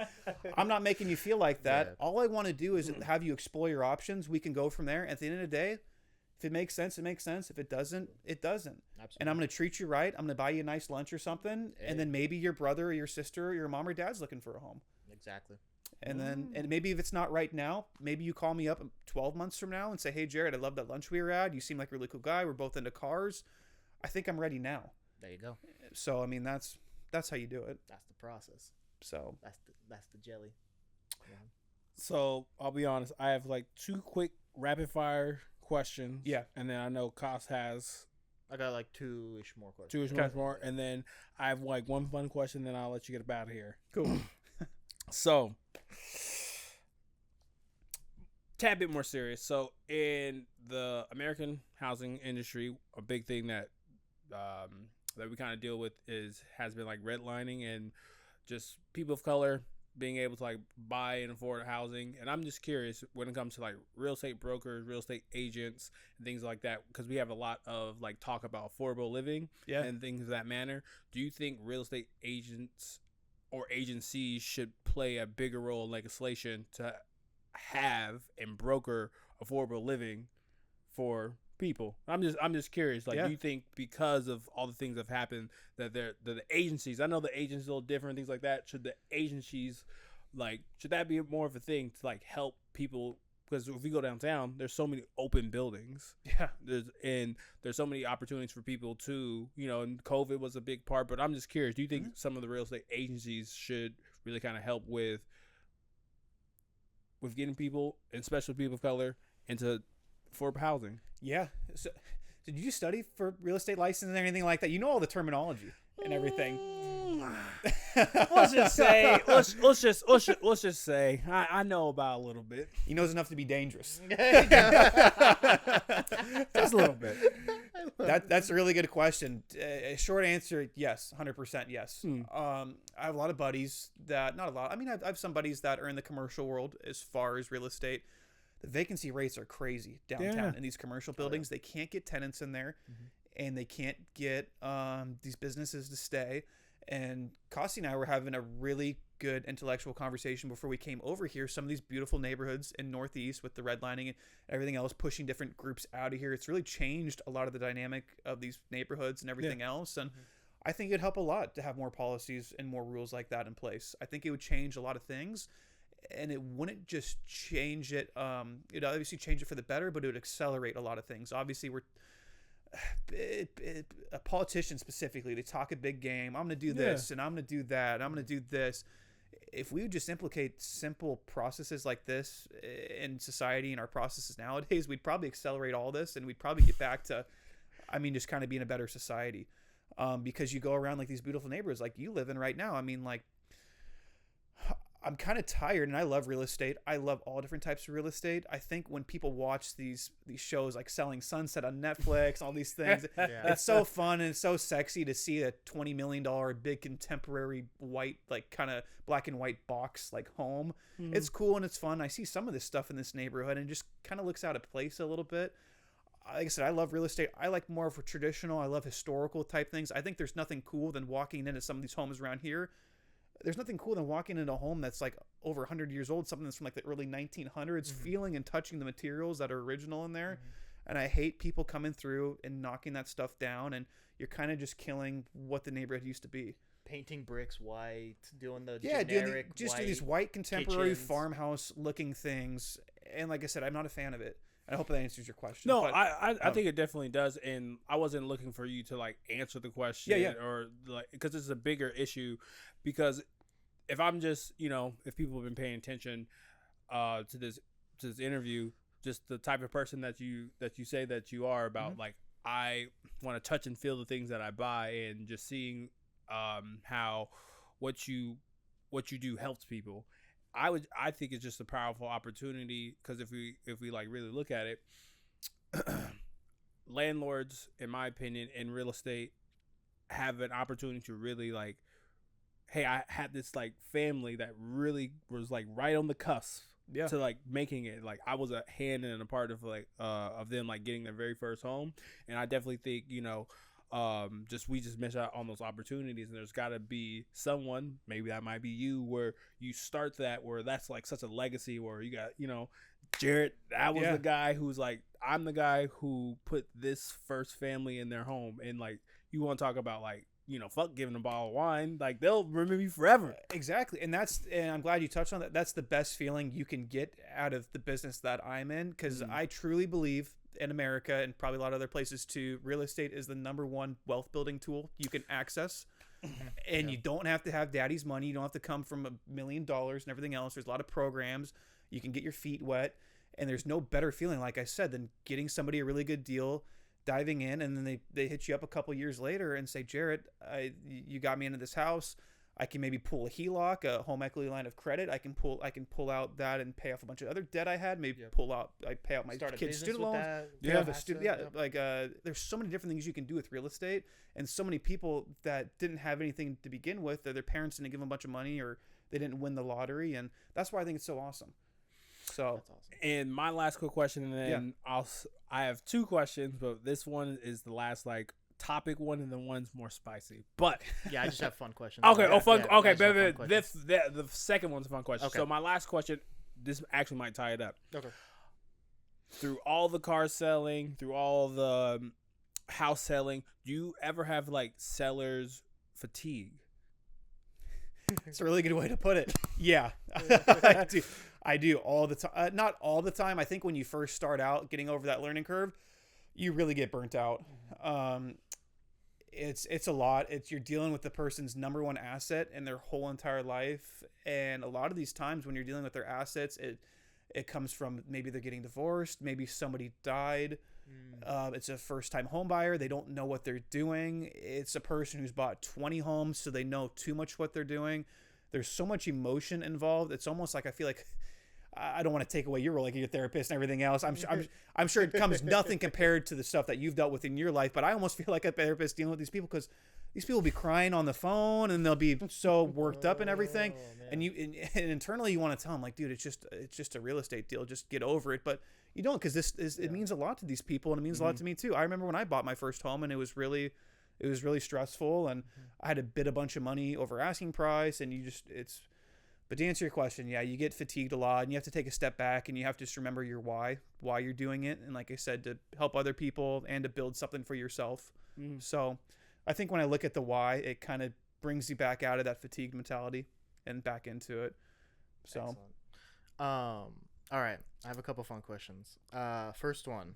I'm not making you feel like that. Yeah. All I want to do is have you explore your options. We can go from there. At the end of the day, if it makes sense, it makes sense. If it doesn't, it doesn't. Absolutely. And I'm going to treat you right. I'm going to buy you a nice lunch or something. And then maybe your brother or your sister or your mom or dad's looking for a home. Exactly. And then, and maybe if it's not right now, maybe you call me up 12 months from now and say, hey, Jared, I love that lunch we were at. You seem like a really cool guy. We're both into cars. I think I'm ready now. There you go. So, I mean, that's how you do it. That's the process. So, That's the jelly. Yeah. So I'll be honest. I have like 2 quick rapid fire questions. Yeah. And then I know Kos has I got like 2-ish more questions. 2 more. And then I have like 1 fun question. Then I'll let you get up out of here. cool. So, tad bit more serious. So, in the American housing industry, a big thing that that we kind of deal with has been like redlining and just people of color being able to like buy and afford housing. And I'm just curious when it comes to like real estate brokers, real estate agents, and things like that, because we have a lot of like talk about affordable living and things of that manner. Do you think real estate agents or agencies should play a bigger role in legislation to have and broker affordable living for people? I'm just curious. Like, do you think because of all the things that have happened that the agencies? I know the agencies are a little different, things like that. Should the agencies should that be more of a thing to like help people? Because if we go downtown, there's so many open buildings. Yeah. There's so many opportunities for people to, and COVID was a big part. But I'm just curious, do you think some of the real estate agencies should really kind of help with getting people, and especially people of color, into affordable housing? Yeah. So, did you study for real estate license and anything like that? You know all the terminology and everything. Let's just say, let's just say, I know about a little bit. He knows enough to be dangerous. Just a little bit. That's a really good question. A short answer, yes, 100% yes. I have a lot of buddies that, not a lot. I mean, I have some buddies that are in the commercial world as far as real estate. The vacancy rates are crazy downtown in these commercial buildings. They can't get tenants in there, and they can't get these businesses to stay. And Kosty and I were having a really good intellectual conversation before we came over here. Some of these beautiful neighborhoods in Northeast with the redlining and everything else, pushing different groups out of here. It's really changed a lot of the dynamic of these neighborhoods and everything else. And I think it'd help a lot to have more policies and more rules like that in place. I think it would change a lot of things. And it wouldn't just change it. It'd obviously change it for the better, but it would accelerate a lot of things. Obviously, a politician specifically, they talk a big game. I'm going to do this, and I'm going to do that. I'm going to do this. If we would just implicate simple processes like this in society and our processes nowadays, we'd probably accelerate all this, and we'd probably get back to, just kind of being a better society. Because you go around like these beautiful neighborhoods like you live in right now. I mean, like, I'm kind of tired, and I love real estate. I love all different types of real estate. I think when people watch these shows like Selling Sunset on Netflix, all these things, it's so fun and it's so sexy to see a $20 million big contemporary white, like kind of black and white box like home. It's cool and it's fun. I see some of this stuff in this neighborhood and it just kind of looks out of place a little bit. Like I said, I love real estate. I like more of a traditional. I love historical type things. I think there's nothing cool than walking into some of these homes around here. There's nothing cool than walking into a home that's like over 100 years old, something that's from like the early 1900s, feeling and touching the materials that are original in there. And I hate people coming through and knocking that stuff down, and you're kind of just killing what the neighborhood used to be. Painting bricks white, doing the do these white contemporary kitchens. Farmhouse looking things. And like I said, I'm not a fan of it. I hope that answers your question. No, but, I think it definitely does, and I wasn't looking for you to like answer the question, or like because it's a bigger issue. Because if I'm just, if people have been paying attention to this interview, just the type of person that you say that you are about, like I want to touch and feel the things that I buy, and just seeing how what you do helps people. I think it's just a powerful opportunity, because if we like really look at it, landlords, in my opinion, in real estate have an opportunity to really like, hey, I had this like family that really was like right on the cusp to like making it. Like I was a hand and a part of like of them like getting their very first home, and I definitely think we just miss out on those opportunities, and there's got to be someone, maybe that might be you, where you start that, where that's like such a legacy, where you got Jaret, that was the guy who's like, I'm the guy who put this first family in their home, and like you want to talk about like fuck giving a bottle of wine, like they'll remember you forever. Exactly. And I'm glad you touched on that. That's the best feeling you can get out of the business that I'm in, because I truly believe in America, and probably a lot of other places too, real estate is the number one wealth building tool you can access. And you don't have to have daddy's money. You don't have to come from $1 million and everything else. There's a lot of programs. You can get your feet wet, and there's no better feeling, like I said, than getting somebody a really good deal, diving in, and then they hit you up a couple years later and say, Jaret, you got me into this house. I can maybe pull a HELOC, a home equity line of credit. I can pull out that and pay off a bunch of other debt I had. Maybe pay out my kids' student loans. There's so many different things you can do with real estate, and so many people that didn't have anything to begin with, or their parents didn't give them a bunch of money, or they didn't win the lottery, and that's why I think it's so awesome. So, that's awesome. And my last quick question, and then I have two questions, but this one is the last like topic one, and the one's more spicy. But I just have fun questions. Okay, fun. Yeah, okay, fun the second one's a fun question. Okay. So my last question, this actually might tie it up. Okay. Through all the car selling, through all the house selling, do you ever have like seller's fatigue? It's a really good way to put it. Yeah, I do all the time. Not all the time. I think when you first start out getting over that learning curve, you really get burnt out. It's a lot. You're dealing with the person's number one asset in their whole entire life. And a lot of these times when you're dealing with their assets, it comes from maybe they're getting divorced, maybe somebody died. It's a first-time home buyer. They don't know what they're doing. It's a person who's bought 20 homes, so they know too much what they're doing. There's so much emotion involved. It's almost like I feel like I don't want to take away your role, like your therapist and everything else. I'm sure it comes nothing compared to the stuff that you've dealt with in your life. But I almost feel like a therapist dealing with these people, because these people will be crying on the phone and they'll be so worked up and everything. And and internally you want to tell them like, dude, it's just a real estate deal. Just get over it. But you don't, because it means a lot to these people, and it means a lot to me too. I remember when I bought my first home, and it was really stressful, and I had to bid a bunch of money over asking price, and but to answer your question, you get fatigued a lot, and you have to take a step back, and you have to just remember your why you're doing it. And like I said, to help other people and to build something for yourself. So I think when I look at the why, it kind of brings you back out of that fatigued mentality and back into it. So, excellent. All right, I have a couple fun questions. First one,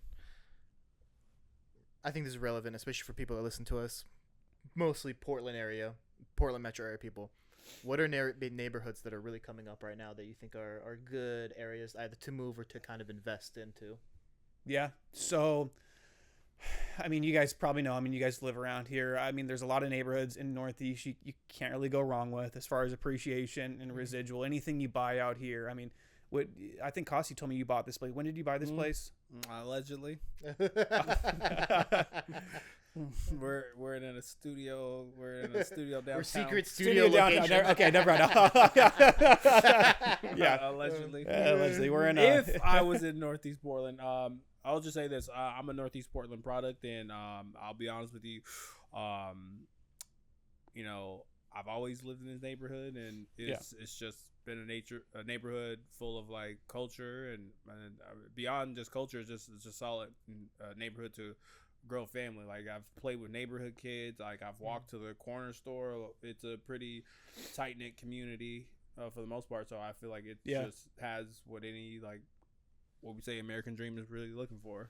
I think this is relevant, especially for people that listen to us, mostly Portland metro area people. What are neighborhoods that are really coming up right now that you think are good areas either to move or to kind of invest into? Yeah. So I mean, you guys probably know. I mean, you guys live around here. I mean, there's a lot of neighborhoods in Northeast you can't really go wrong with as far as appreciation and residual. Anything you buy out here. I mean, what I think Costi told me you bought this place. When did you buy this place? Allegedly. We're in a studio. We're in a studio downtown. We're secret studio location. Downtown. Okay, never mind. Yeah, Allegedly. allegedly, we're in. If I was in Northeast Portland, I'll just say this: I'm a Northeast Portland product, and I'll be honest with you. You know, I've always lived in this neighborhood, and it's just been a neighborhood full of like culture and beyond just culture. It's just solid neighborhood to grow a family. Like I've played with neighborhood kids. Like I've walked to the corner store. It's a pretty tight knit community for the most part. So I feel like it just has what any like what we say American dream is really looking for.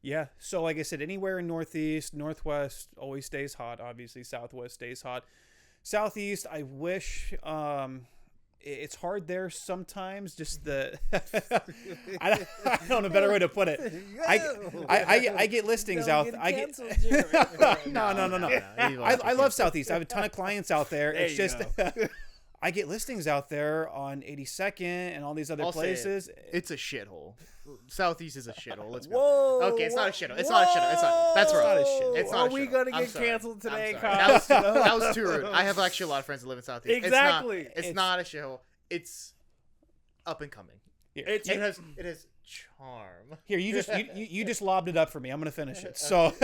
Yeah. So like I said, anywhere in Northeast, Northwest always stays hot. Obviously, Southwest stays hot. Southeast, I wish. It's hard there sometimes. Just the I don't know a better way to put it. I get listings out. No. I love Southeast. I have a ton of clients out there. It's just I get listings out there on 82nd and all these other places. It's a shithole. Southeast is a shithole. Let's go. Whoa! Okay, it's not a shithole. It's not a shithole. It's not. That's wrong. It's not. Are we gonna get canceled today, Kyle? That was too rude. I have actually a lot of friends that live in Southeast. Exactly. It's not a shithole. It's up and coming. Yeah. It has charm. Here, you just lobbed it up for me. I'm gonna finish it. So,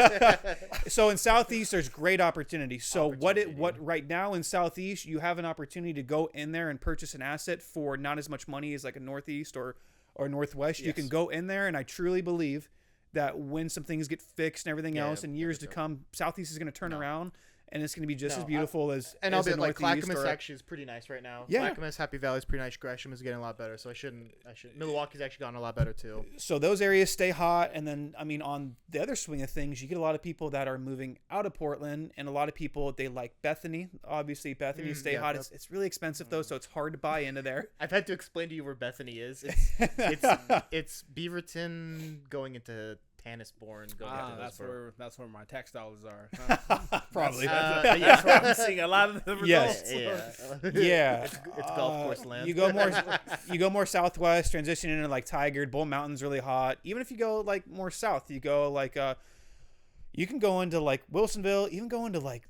so in Southeast, there's great opportunity. So what right now in Southeast, you have an opportunity to go in there and purchase an asset for not as much money as like a Northeast or Northwest. Yes. You can go in there, and I truly believe that when some things get fixed and everything else in years to come, Southeast is going to turn around. And it's going to be just as beautiful as I'll be like Northeast. Clackamas actually is pretty nice right now. Yeah. Clackamas, Happy Valley is pretty nice. Gresham is getting a lot better, so I shouldn't. Milwaukee's actually gotten a lot better too. So those areas stay hot, and then I mean on the other swing of things, you get a lot of people that are moving out of Portland, and a lot of people they like Bethany. Obviously, Bethany stay hot. It's really expensive though, so it's hard to buy into there. I've had to explain to you where Bethany is. It's Beaverton going into Tannisbourne. That's where my tax dollars are. Probably. That's where I'm seeing a lot of the results. Yeah. It's golf course land. You go more southwest, transition into like Tigard. Bull Mountain's really hot. Even if you go like more south, you go like you can go into like Wilsonville. Even go into like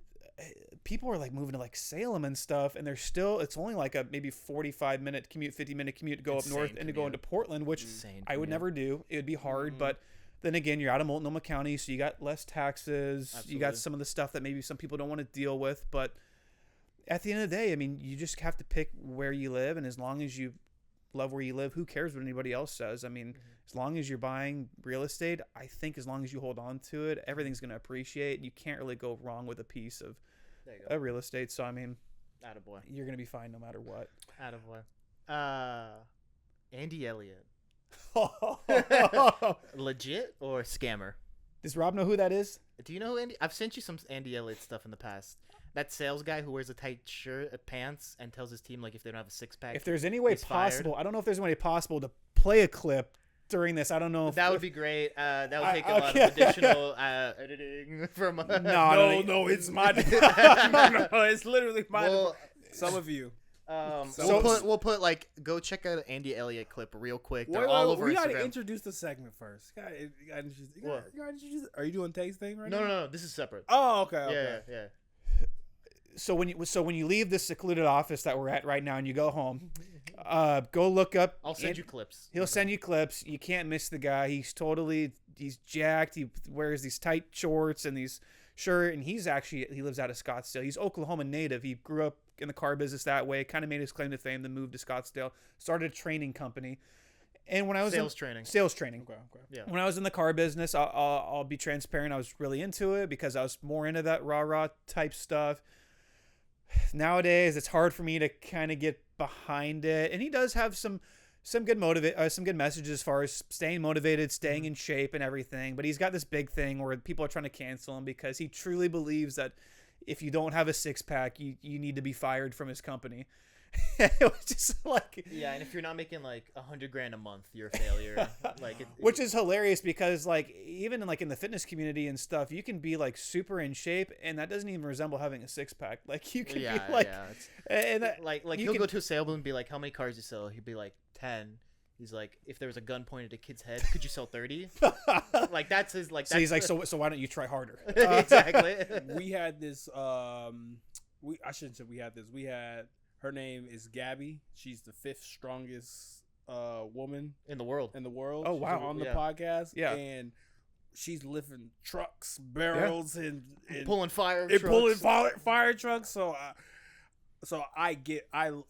people are like moving to like Salem and stuff, and it's only like a maybe 45-minute commute, 50-minute commute to go up north and to go into Portland, which I would never do. It would be hard, but. Then again, you're out of Multnomah County, so you got less taxes. Absolutely. You got some of the stuff that maybe some people don't want to deal with. But at the end of the day, I mean, you just have to pick where you live. And as long as you love where you live, who cares what anybody else says? I mean, as long as you're buying real estate, I think as long as you hold on to it, everything's going to appreciate. You can't really go wrong with a piece of real estate. So, I mean, attaboy. You're going to be fine no matter what. Attaboy. Andy Elliott. Legit or scammer? Does Rob know who that is? Do you know who Andy? I've sent you some Andy Elliott stuff in the past. That sales guy who wears a tight shirt, pants, and tells his team like if they don't have a six-pack. If there's any way possible, I don't know if there's any way possible to play a clip during this. I don't know. That would be great. That would take a lot of additional editing from. No, it's my. No, it's literally mine. Well, some of you. We'll put like go check out an Andy Elliott clip real quick. They're all over Instagram. We gotta introduce the segment first. You gotta introduce. Are you doing tasting right now? No. This is separate. Oh, okay. Yeah. So when you leave this secluded office that we're at right now and you go home, go look up. I'll send you clips. He'll send you clips. You can't miss the guy. He's jacked. He wears these tight shorts and these shirt, and he lives out of Scottsdale. He's Oklahoma native. He grew up in the car business that way, kind of made his claim to fame, then moved to Scottsdale, started a training company. And when I was sales training. Okay. Yeah. When I was in the car business, I'll be transparent. I was really into it because I was more into that rah type stuff. Nowadays, it's hard for me to kind of get behind it. And he does have some good messages as far as staying motivated, staying in shape, and everything. But he's got this big thing where people are trying to cancel him because he truly believes that if you don't have a six-pack, you need to be fired from his company. It was just like, Yeah, and if you're not making like $100,000 a month, you're a failure. which is hilarious because like even like in the fitness community and stuff, you can be like super in shape, and that doesn't even resemble having a six pack. Like you can be like, and that, like you he'll can- go to a salesman and be like, "How many cars do you sell?" He'd be like, 10. He's like, "If there was a gun pointed at a kid's head, could you sell 30?" Like that's his like. so That's he's like, so why don't you try harder? exactly. We had this. I shouldn't say we had this. We had her name is Gabby. She's the 5th strongest woman In the world. in the world. Oh, She's wow. on the Yeah. podcast. Yeah. and she's lifting trucks, barrels, and Pulling fire. and pulling trucks. fire trucks. So I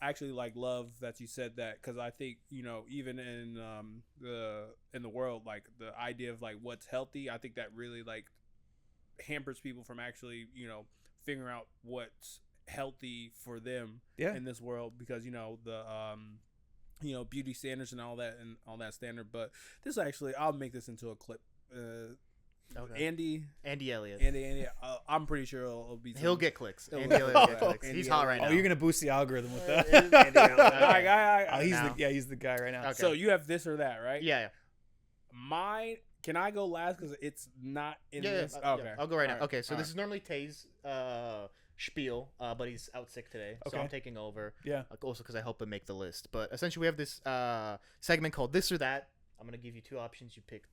actually like love that you said that, because I think, you know, even in the world, like the idea of like what's healthy, I think that really like hampers people from actually, you know, figuring out what's healthy for them Yeah. in this world, because you know the you know, beauty standards and all that standard. But this actually, I'll make this into a clip. Okay. Andy Elliott. I'm pretty sure it'll be. He'll get clicks. He'll Andy get Elliott will get clicks. clicks. Andy He's hot Elliott. right Oh, now. you're gonna boost the algorithm with that. Andy Elliott. Okay. He's the guy right now. Okay. So you have this or that, right? Yeah. Mine. Can I go last because it's not in Yeah. this? Yeah. Okay. I'll go right now. All Okay. So All this is normally Tay's spiel, but he's out sick today, so Okay. I'm taking over. Yeah. Also because I help him make the list. But essentially, we have this segment called This or That. I'm gonna give you 2 options. You pick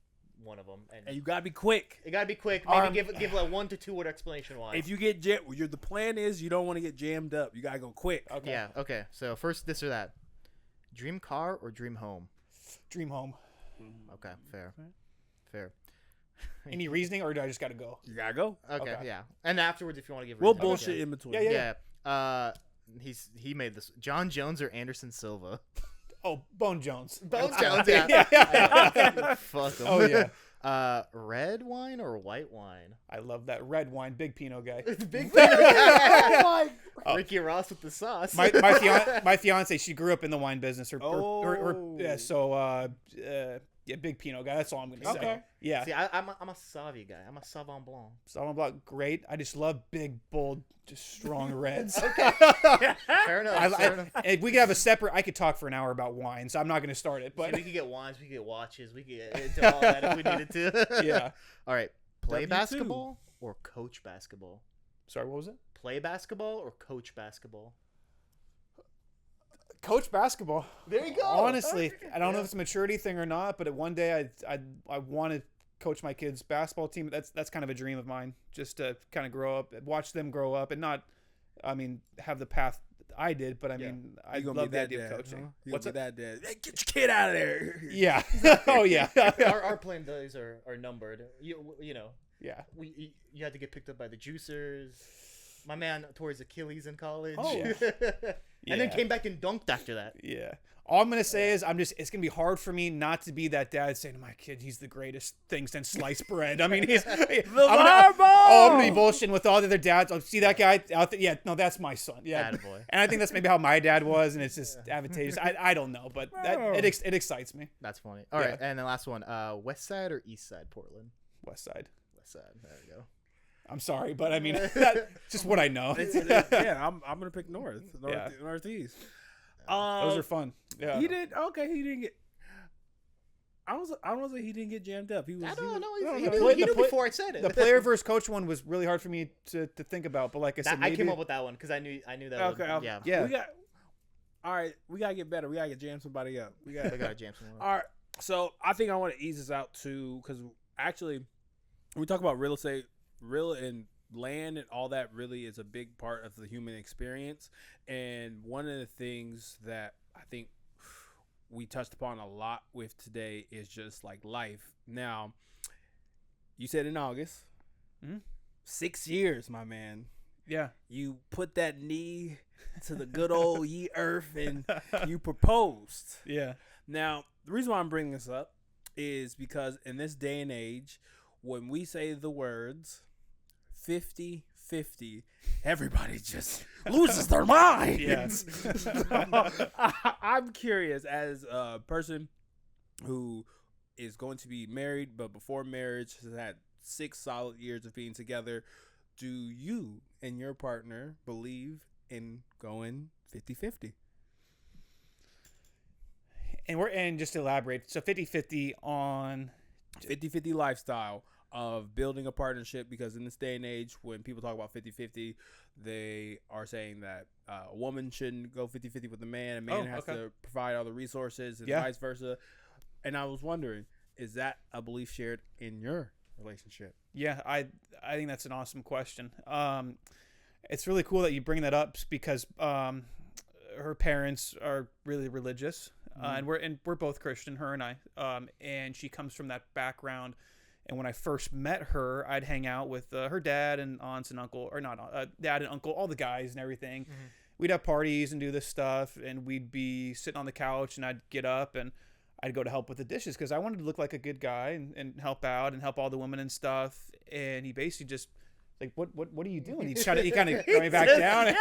one of them, And you gotta be quick. it gotta be quick. Maybe give like 1 to 2 word explanation why. If you get the plan is you don't want to get jammed up. You gotta go quick. Okay. Yeah. Okay. So first, this or that. Dream car or dream home? Dream home. Okay. Fair. Fair. Any reasoning, or do I just gotta go? You gotta go. Okay. Okay. Yeah. And afterwards, if you want to give. We'll reasons, bullshit okay. in between. Yeah. Yeah. He made this. John Jones or Anderson Silva? Oh, Bone Jones. Bone Jones. Yeah. Yeah. Fuck 'em. Oh yeah. Red wine or white wine? I love that red wine, big Pinot guy. Big Oh. Ricky Ross with the sauce. My fiance, she grew up in the wine business. Oh. Yeah. So yeah, big Pinot guy. That's all I'm gonna say. Okay. Yeah. See, I'm a Sauvignon guy. I'm a Sauvignon Blanc. Sauvignon Blanc, great. I just love big, bold, just strong reds. Fair enough. Fair enough. If we could have a separate, I could talk for an hour about wine, so I'm not gonna start it. See, But we could get wines. We could get watches. We could get into all that if we needed to. yeah. All right. Play W2. basketball or coach basketball? Sorry, what was it? Play basketball or coach basketball? Coach basketball. There you go. Honestly, I don't know if it's a maturity thing or not, but one day I want to coach my kids' basketball team. That's kind of a dream of mine, just to kind of grow up, watch them grow up, and not, I mean, have the path I did, but I mean, I love the idea of coaching. What's that dad? Hey, get your kid out of there. Yeah. Oh yeah. Our playing days are numbered. You know, Yeah. you had to get picked up by the juicers. My man tore his Achilles in college. Oh. And then Yeah. came back and dunked after that. Yeah. All I'm gonna say is it's gonna be hard for me not to be that dad saying to my kid he's the greatest thing since sliced bread. I mean, I'm gonna be bullshitting with all the other dads. Oh, see that guy out there? Yeah, no, that's my son. Yeah, Attaboy. and I think that's maybe how my dad was, and it's just advantageous. I don't know, but it excites me. That's funny. All right, and the last one: West Side or East Side, Portland? West Side. West Side. There we go. I'm sorry, but I mean that's just what I know. Yeah, I'm gonna pick northeast. Those are fun. Yeah. He didn't get. I don't know that he didn't get jammed up. He was. I don't know. no, He the knew, play- he the knew play- before I said it. The player versus coach one was really hard for me to think about, but like I said, I maybe, came up with that one because I knew that. Okay. Yeah. Yeah. We got. All right, we gotta get better. We gotta jam somebody up. We got. I got a jam someone. All right, so I think I want to ease this out too, because actually, when we talk about real estate, real and land and all that really is a big part of the human experience. And one of the things that I think we touched upon a lot with today is just like life. Now, you said in August, 6 years, my man. Yeah. You put that knee to the good old ye earth and you proposed. Yeah. Now, the reason why I'm bringing this up is because in this day and age, when we say the words 50-50, everybody just loses their mind. Yes. I'm curious, as a person who is going to be married, but before marriage has had 6 solid years of being together, do you and your partner believe in going 50-50? And just to elaborate, so 50-50 on 50-50 lifestyle of building a partnership, because in this day and age when people talk about 50-50, they are saying that a woman shouldn't go 50-50 with a man has to provide all the resources and vice versa. And I was wondering, is that a belief shared in your relationship? Yeah, I think that's an awesome question. It's really cool that you bring that up because her parents are really religious, and we're both Christian, her and I. And she comes from that background. And when I first met her, I'd hang out with her dad and aunts and uncle, or not dad and uncle, all the guys and everything. Mm-hmm. We'd have parties and do this stuff, and we'd be sitting on the couch, and I'd get up and I'd go to help with the dishes because I wanted to look like a good guy and help out and help all the women and stuff. And he basically just like, what are you doing? He kind of threw me back down.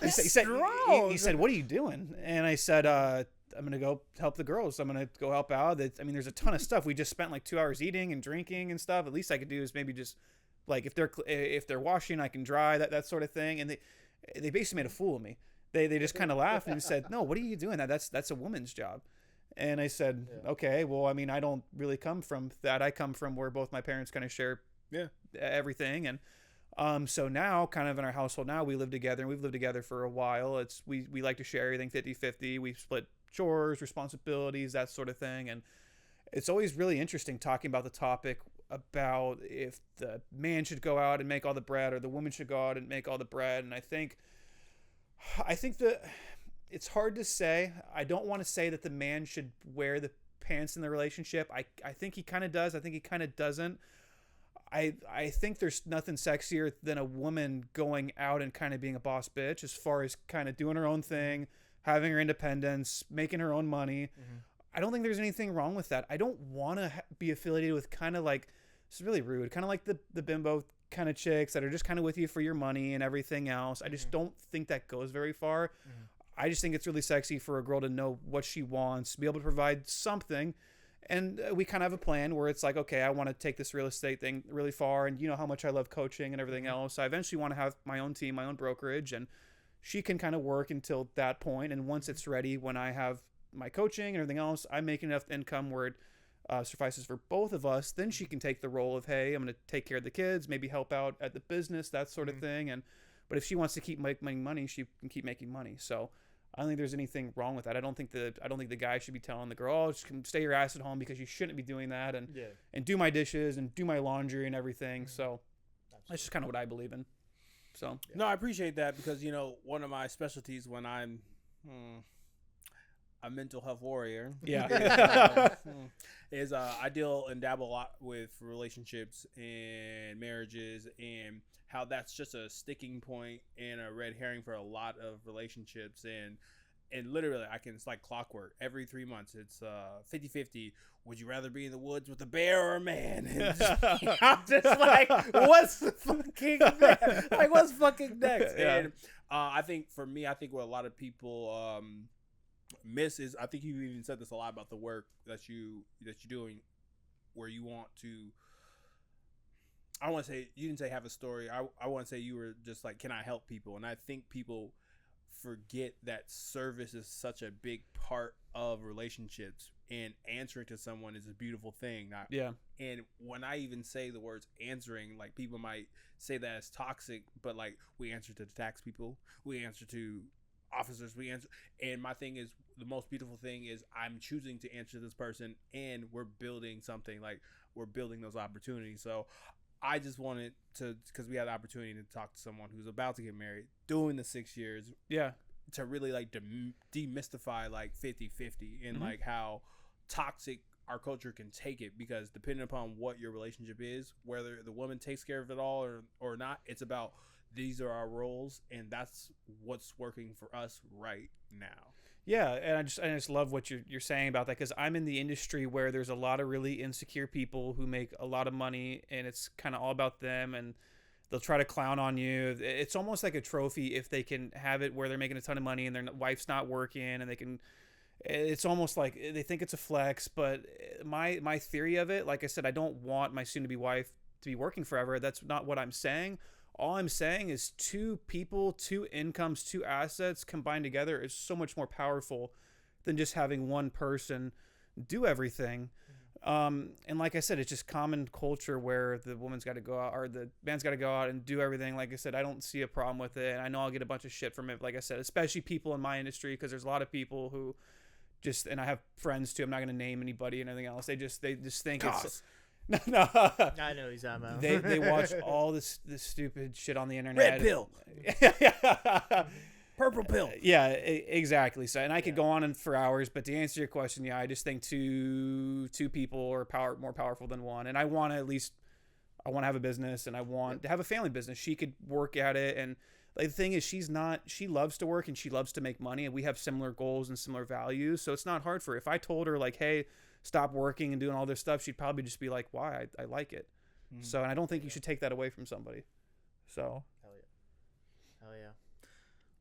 He said, what are you doing? And I said, I'm going to go help the girls. I'm going to go help out. There's a ton of stuff. We just spent like 2 hours eating and drinking and stuff. At least I could do is maybe just like, if they're washing, I can dry, that sort of thing. And they basically made a fool of me. They just kind of laughed and said, no, what are you doing? That's a woman's job. And I said, okay, well, I mean, I don't really come from that. I come from where both my parents kind of share everything. And so now kind of in our household now, we live together, and we've lived together for a while. We like to share everything 50-50. We split chores, responsibilities, that sort of thing. And it's always really interesting talking about the topic about if the man should go out and make all the bread or the woman should go out and make all the bread. And I think that it's hard to say. I don't want to say that the man should wear the pants in the relationship. I think he kind of does. I think he kind of doesn't. I think there's nothing sexier than a woman going out and kind of being a boss bitch as far as kind of doing her own thing, having her independence, making her own money. Mm-hmm. I don't think there's anything wrong with that. I don't want to be affiliated with kind of like, it's really rude, kind of like the bimbo kind of chicks that are just kind of with you for your money and everything else. I just don't think that goes very far. Mm-hmm. I just think it's really sexy for a girl to know what she wants, be able to provide something. And we kind of have a plan where it's like, okay, I want to take this real estate thing really far. And you know how much I love coaching and everything else. I eventually want to have my own team, my own brokerage, and she can kind of work until that point. And once it's ready, when I have my coaching and everything else, I'm making enough income where it suffices for both of us. Then she can take the role of, hey, I'm going to take care of the kids, maybe help out at the business, that sort of thing. But if she wants to keep making money, she can keep making money. So I don't think there's anything wrong with that. I don't think the guy should be telling the girl, oh, just stay your ass at home because you shouldn't be doing that and do my dishes and do my laundry and everything. So that's just kind of what I believe in. So no, I appreciate that because, you know, one of my specialties when I'm a mental health warrior is I deal and dabble a lot with relationships and marriages and how that's just a sticking point and a red herring for a lot of relationships. And literally, it's like clockwork. Every 3 months, it's 50-50. Would you rather be in the woods with a bear or a man? I'm just like, what's fucking next? Like, what's fucking next? Yeah. And I think for me, what a lot of people miss is, I think you even said this a lot about the work that you're doing, where you want to. I want to say, you didn't say have a story. I want to say you were just like, can I help people? And I think people forget that service is such a big part of relationships, and answering to someone is a beautiful thing. And when I even say the words answering, like people might say that as toxic, but like we answer to the tax people, we answer to officers, we answer. And my thing is, the most beautiful thing is I'm choosing to answer this person, and we're building something, like we're building those opportunities. So I just wanted to, because we had the opportunity to talk to someone who's about to get married, doing the 6 years, to really like demystify like 50-50 and like how toxic our culture can take it, because depending upon what your relationship is, whether the woman takes care of it all or not, it's about these are our roles, and that's what's working for us right now. Yeah, and I just love what you're saying about that, because I'm in the industry where there's a lot of really insecure people who make a lot of money, and it's kind of all about them, and they'll try to clown on you. It's almost like a trophy if they can have it where they're making a ton of money and their wife's not working, and they can. It's almost like they think it's a flex. But my theory of it, like I said, I don't want my soon-to-be wife to be working forever. That's not what I'm saying. All I'm saying is 2 people, 2 incomes, 2 assets combined together is so much more powerful than just having one person do everything. And like I said, it's just common culture where the woman's got to go out or the man's got to go out and do everything. Like I said, I don't see a problem with it. And I know I'll get a bunch of shit from it. Like I said, especially people in my industry, because there's a lot of people who just, and I have friends too, I'm not going to name anybody and anything else. They just think it's, no. I know he's on. They watch all this stupid shit on the internet. Red pill. Purple pill. Yeah, exactly. So, and I could go on for hours, but to answer your question, yeah, I just think two people are more powerful than one. And I want to have a business, and I want to have a family business. She could work at it, and like, the thing is, she loves to work and she loves to make money, and we have similar goals and similar values. So it's not hard for her. If I told her like, hey, stop working and doing all this stuff, she'd probably just be like, why? I like it. So, and I don't think you should take that away from somebody. So. Hell yeah.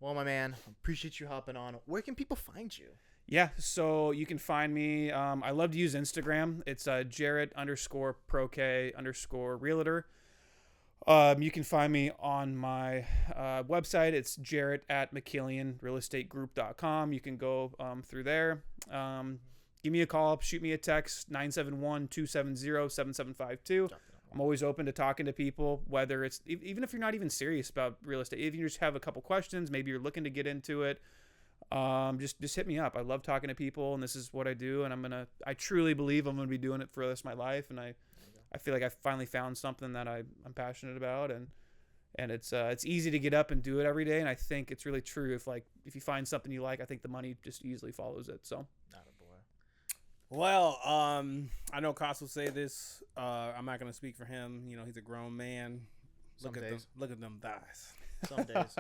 Well, my man, appreciate you hopping on. Where can people find you? Yeah, so you can find me. I love to use Instagram. It's Jaret_Prokay_realtor. You can find me on my website. It's Jaret at McKillianRealEstateGroup.com. You can go through there. Give me a call, shoot me a text, 971-270-7752. I'm always open to talking to people, whether it's even if you're not even serious about real estate. If you just have a couple questions, maybe you're looking to get into it, just hit me up. I love talking to people, and this is what I do, and I truly believe I'm gonna be doing it for the rest of my life, and I feel like I finally found something that I'm passionate about, and it's easy to get up and do it every day, and I think it's really true. If you find something you like, I think the money just easily follows it. So. Well, I know Koss will say this. I'm not gonna speak for him. You know, he's a grown man. Look at them thighs. Some days.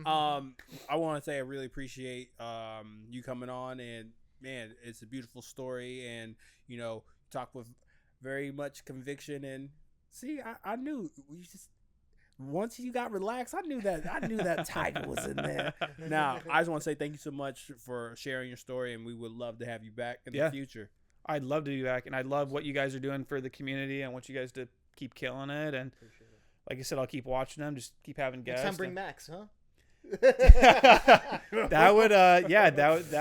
I want to say I really appreciate you coming on, and man, it's a beautiful story, and you know, talk with very much conviction. And see, I knew we just. Once you got relaxed, I knew that tiger was in there. Now, I just want to say thank you so much for sharing your story, and we would love to have you back in the future. I'd love to be back, and I love what you guys are doing for the community. I want you guys to keep killing it, and like I said, I'll keep watching them. Just keep having guests. Next time, bring Max, huh? that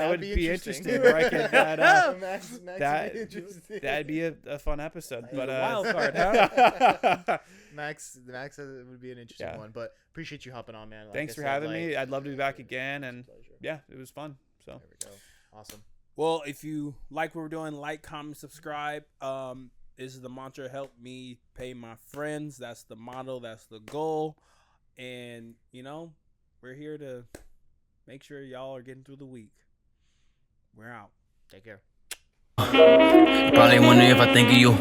would be interesting. Where I could, that'd be a fun episode. But wild card, huh? Max would be an interesting one. But appreciate you hopping on, man. Like Thanks for having me. I'd love to be back again, and yeah, it was fun. So there we go. Awesome. Well, if you like what we're doing, like, comment, subscribe. This is the mantra: help me pay my friends. That's the motto. That's the goal. And you know, we're here to make sure y'all are getting through the week. We're out. Take care. Probably wondering if I think of you.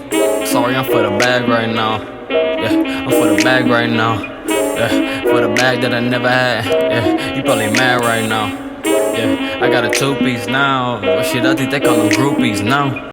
Sorry, I'm for the bag right now. Yeah, I'm for the bag right now. Yeah, for the bag that I never had. Yeah, you probably mad right now. Yeah, I got a 2-piece now. Shit, I think they call them groupies now.